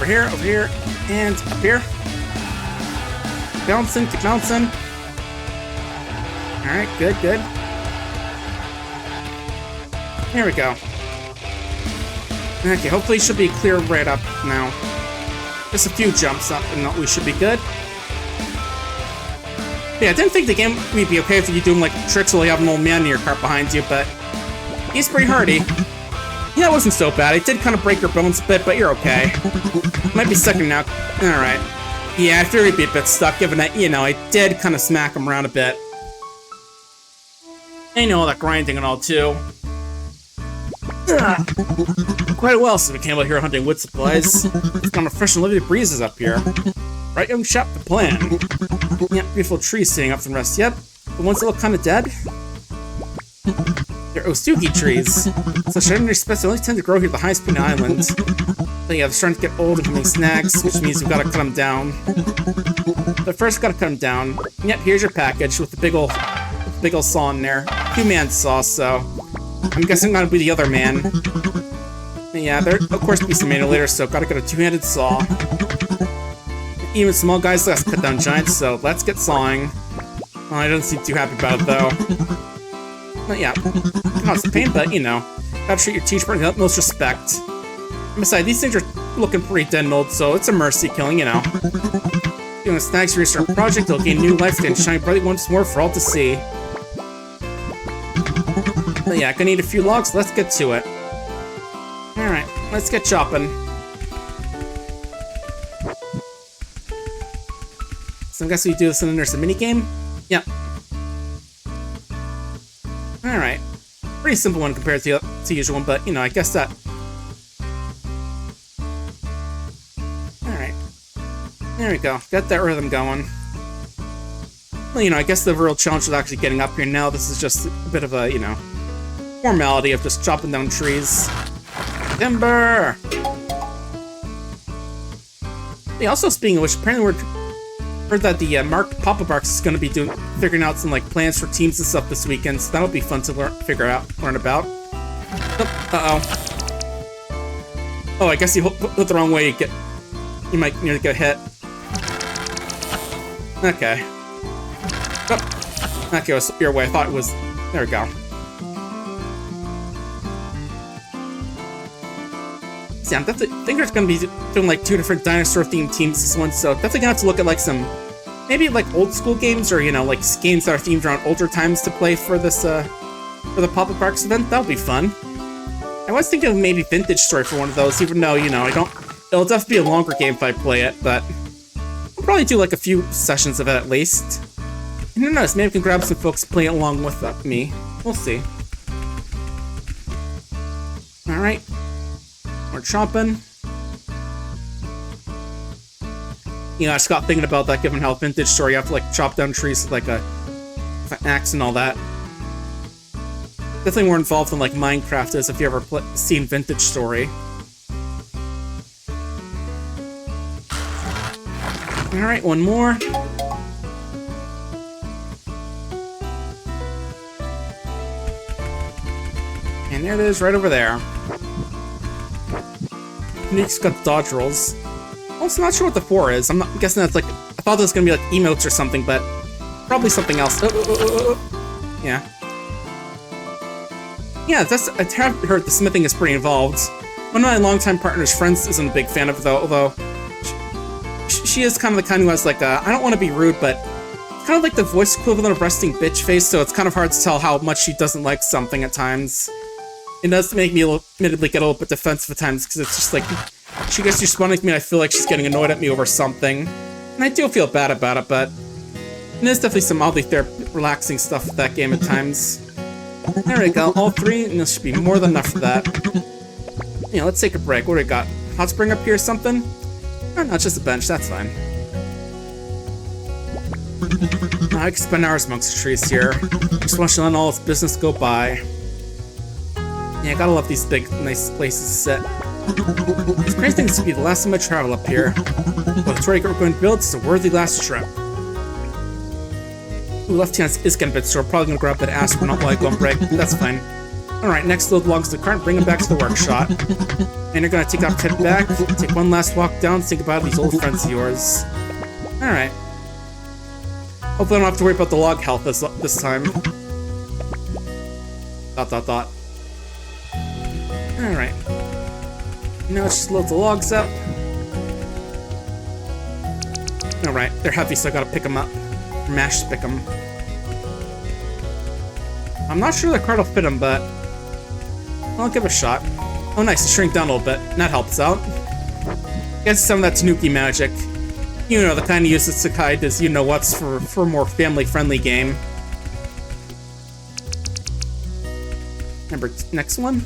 Over here, and up here. Bouncing, keep bouncing. Alright, good. Here we go. Okay, hopefully it should be clear right up now. Just a few jumps up and we should be good. Yeah, I didn't think the game would be okay if you doing like tricks while you have an old man in your cart behind you, but he's pretty hardy. Yeah, it wasn't so bad. It did kind of break your bones a bit, but you're okay. Might be stuck in now. Alright. Yeah, I figured he'd be a bit stuck, given that, you know, I did kind of smack him around a bit. And you know, all that grinding and all, too. Quite a while since we came out here hunting wood supplies. It's kind of fresh and lively breezes up here. Right, young chap, the plan. Yeah, beautiful trees standing up from rest. Yep, the ones that look kind of dead. They're Osugi trees. So legendary species only tend to grow here at the highest point in the island. So yeah, they're starting to get old and becoming snags, which means we've got to cut them down. But first, we've got to cut them down. Yep, here's your package with the big ol' saw in there. 2-man saw, so I'm guessing I'm gonna be the other man. And yeah, there of course be some manual later, so gotta get a 2-handed saw. Even small guys like us cut down giants, so let's get sawing. Oh, I don't seem too happy about it though. But yeah, cause pain, but you know, gotta treat your teacher with the utmost respect. Besides, these things are looking pretty dead and old, so it's a mercy killing, you know. Doing a snags to restart project, it'll gain new life and shine brightly once more for all to see. But yeah, gonna need a few logs, let's get to it. Alright, let's get chopping. So I guess we do this and then there's a minigame? Yep. Alright. Pretty simple one compared to the usual one, but, you know, I guess that... Alright. There we go. Got that rhythm going. Well, you know, I guess the real challenge is actually getting up here now. This is just a bit of a, you know, formality of just chopping down trees. Timber! Hey, also, speaking of which, apparently we're... Heard that the Mark Papa Barks is going to be figuring out some like plans for teams and stuff this weekend, so that'll be fun to learn about. Uh-oh. Oh, I guess you put the wrong way. You might nearly get hit. Okay. Oh. Okay, it was your way. I thought it was. There we go. See, I think there's gonna be doing like 2 different dinosaur-themed teams this one, so definitely gonna have to look at like some, maybe like old school games or, you know, like games that are themed around older times to play for this, for the Papa Parks event. That'll be fun. I was thinking of maybe Vintage Story for one of those, even though, you know, it'll definitely be a longer game if I play it, but I'll probably do like a few sessions of it at least. And who knows, maybe I can grab some folks playing along with me. We'll see. Alright. We're chopping. You know, I just got thinking about that, given how Vintage Story, you have to like chop down trees with like an axe and all that. Definitely more involved than like Minecraft is if you ever seen Vintage Story. Alright, one more. And there it is, right over there. Tanuki's got dodge rolls. Also, not sure what the 4 is. I'm not guessing that's like... I thought it was gonna be like emotes or something, but probably something else. Yeah. Yeah, I have heard the smithing is pretty involved. One of my longtime partner's friends isn't a big fan of it, though, although she is kind of the kind who has like a, I don't want to be rude, but it's kind of like the voice equivalent of resting bitch face, so it's kind of hard to tell how much she doesn't like something at times. It does make me admittedly get a little bit defensive at times, because it's just like, she gets responding to me and I feel like she's getting annoyed at me over something. And I do feel bad about it, but there's definitely some oddly relaxing stuff with that game at times. There we go, all 3, and this should be more than enough for that. Yeah, let's take a break. What do we got? Hot spring up here or something? Oh, no, it's just a bench, that's fine. I can spend hours amongst the trees here. Just want to let all this business go by. Yeah, I gotta love these big, nice places to sit. It's crazy thing to be the last time I travel up here. But the story we're going to build is a worthy last trip. Ooh, left hand is getting a bit sore. Probably gonna grab that astronaut while I go on break. That's fine. Alright, next load logs to the cart and bring them back to the workshop. And you're gonna take off, head back, take one last walk down, think about these old friends of yours. Alright. Hopefully I don't have to worry about the log health this time. Dot. Alright. Now let's just load the logs up. Alright, they're heavy, so I gotta pick them up. Mash pick them. I'm not sure the cart will fit them, but I'll give it a shot. Oh nice, it shrink down a little bit. That helps out. Gets some of that Tanuki magic. You know, the kind of uses to hide as you-know-what's for a more family-friendly game. Remember, next one?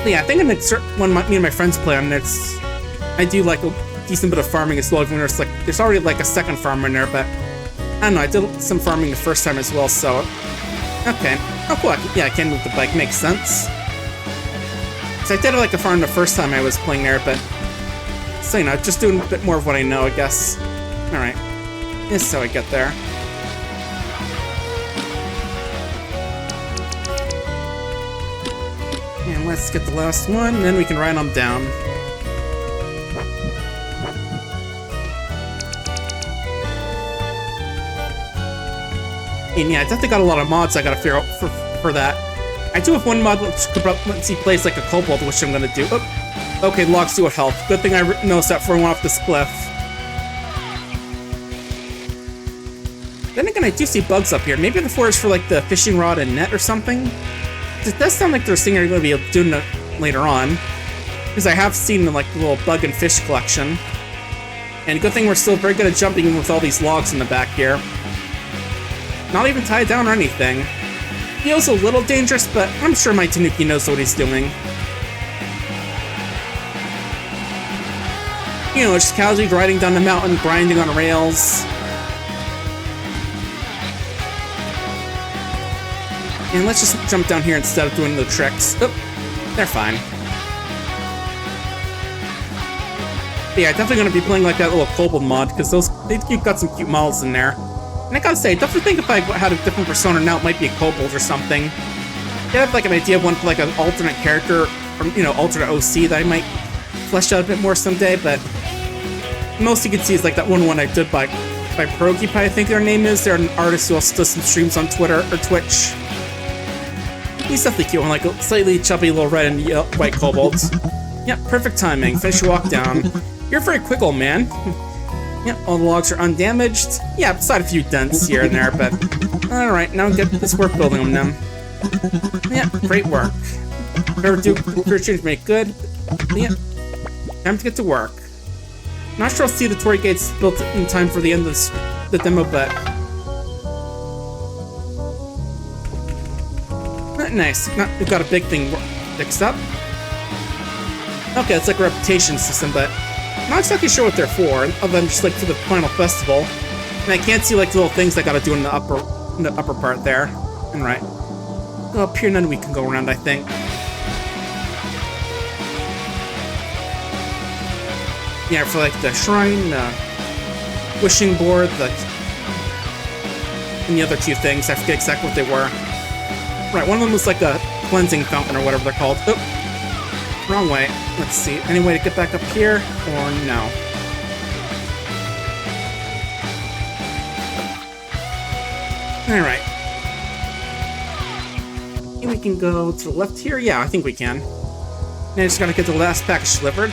Yeah, I think in the one me and my friends play on, I do like a decent bit of farming as well. Even there's already like a second farmer in there, but I don't know. I did some farming the first time as well, so okay. Oh, cool. I can move the bike. Makes sense. So I did like a farm the first time I was playing there, but so you know, just doing a bit more of what I know, I guess. All right, this is how I get there. And let's get the last one, and then we can ride them down. And yeah, I definitely got a lot of mods I gotta figure out for that. I do have one mod which lets you place like a kobold, which I'm gonna do. Oh, okay, logs do with health. Good thing I noticed that before I went off this cliff. Then again, I do see bugs up here. Maybe the forest for like the fishing rod and net or something. It does sound like they're saying they're going to be doing it later on, because I have seen like the little bug and fish collection. And good thing we're still very good at jumping in with all these logs in the back here. Not even tied down or anything. Feels a little dangerous, but I'm sure my Tanuki knows what he's doing. You know, just casually riding down the mountain, grinding on rails. And let's just jump down here instead of doing the tricks. Oh, they're fine. But yeah, definitely going to be playing like that little kobold mod, because you've got some cute models in there. And I gotta say, definitely think if I had a different persona now, it might be a kobold or something. I have like an idea of one for like an alternate character, or, you know, alternate OC that I might flesh out a bit more someday, but most you can see is like that one I did by Progipie, I think their name is. They're an artist who also does some streams on Twitter or Twitch. He's definitely cute, one like a slightly chubby little red and white kobolds. Yep, perfect timing. Finish your walk down. You're very quick, old man. Yep, all the logs are undamaged. Yeah, beside a few dents here and there, but alright, now get this work building them. Yeah, great work. Whatever do for change make good. Yeah, time to get to work. Not sure I'll see the Torii gates built in time for the end of the demo, but nice. We've got a big thing fixed up. Okay, it's like a reputation system, but I'm not exactly sure what they're for, other than just like for the final festival. And I can't see like the little things I gotta do in the upper part there. And right. Go up here and then we can go around, I think. Yeah, for like the shrine, wishing board, and the other two things. I forget exactly what they were. Right, one of them was like a cleansing fountain or whatever they're called. Oh, wrong way. Let's see. Any way to get back up here, or no? Alright. Maybe we can go to the left here? Yeah, I think we can. Now I just gotta get the last package delivered.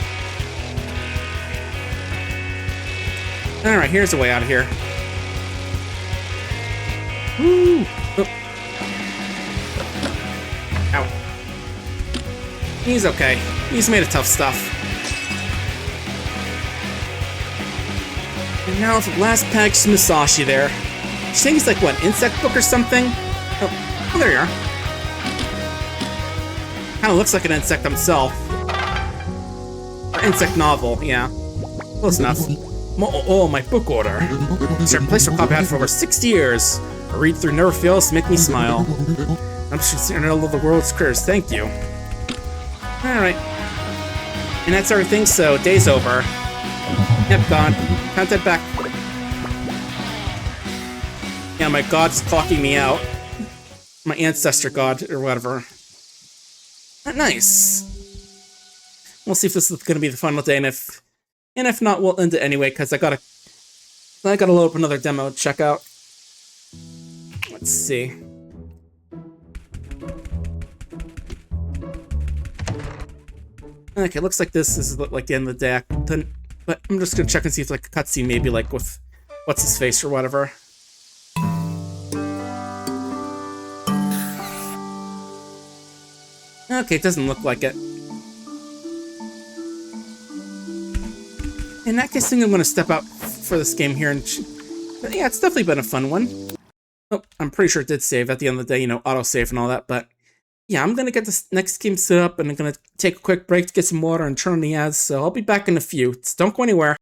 Alright, here's a way out of here. Woo! Oh. Ow. He's okay. He's made of tough stuff. And now the last package to Musashi there. I think he's like, what, insect book or something? Oh, there you are. Kinda looks like an insect himself. Or insect novel, yeah. Close enough. Oh, my book order. It's a place for copy had for over 60 years. A read through never fails to make me smile. I'm just in all of the world's careers. Thank you. Alright. And that's everything, so day's over. Yep, gone. Count that back. Yeah, my god's clocking me out. My ancestor god, or whatever. Nice. We'll see if this is gonna be the final day, and if not, we'll end it anyway, because I gotta load up another demo to check out. Let's see. Okay, looks like this is like the end of the day, but I'm just gonna check and see if like a cutscene maybe like with what's his face or whatever. Okay, it doesn't look like it. In that case, I think I'm gonna step out for this game here, but yeah, it's definitely been a fun one. Oh, I'm pretty sure it did save at the end of the day, you know, autosave and all that, but yeah, I'm gonna get this next game set up and I'm gonna take a quick break to get some water and turn on the ads, so I'll be back in a few. Don't go anywhere.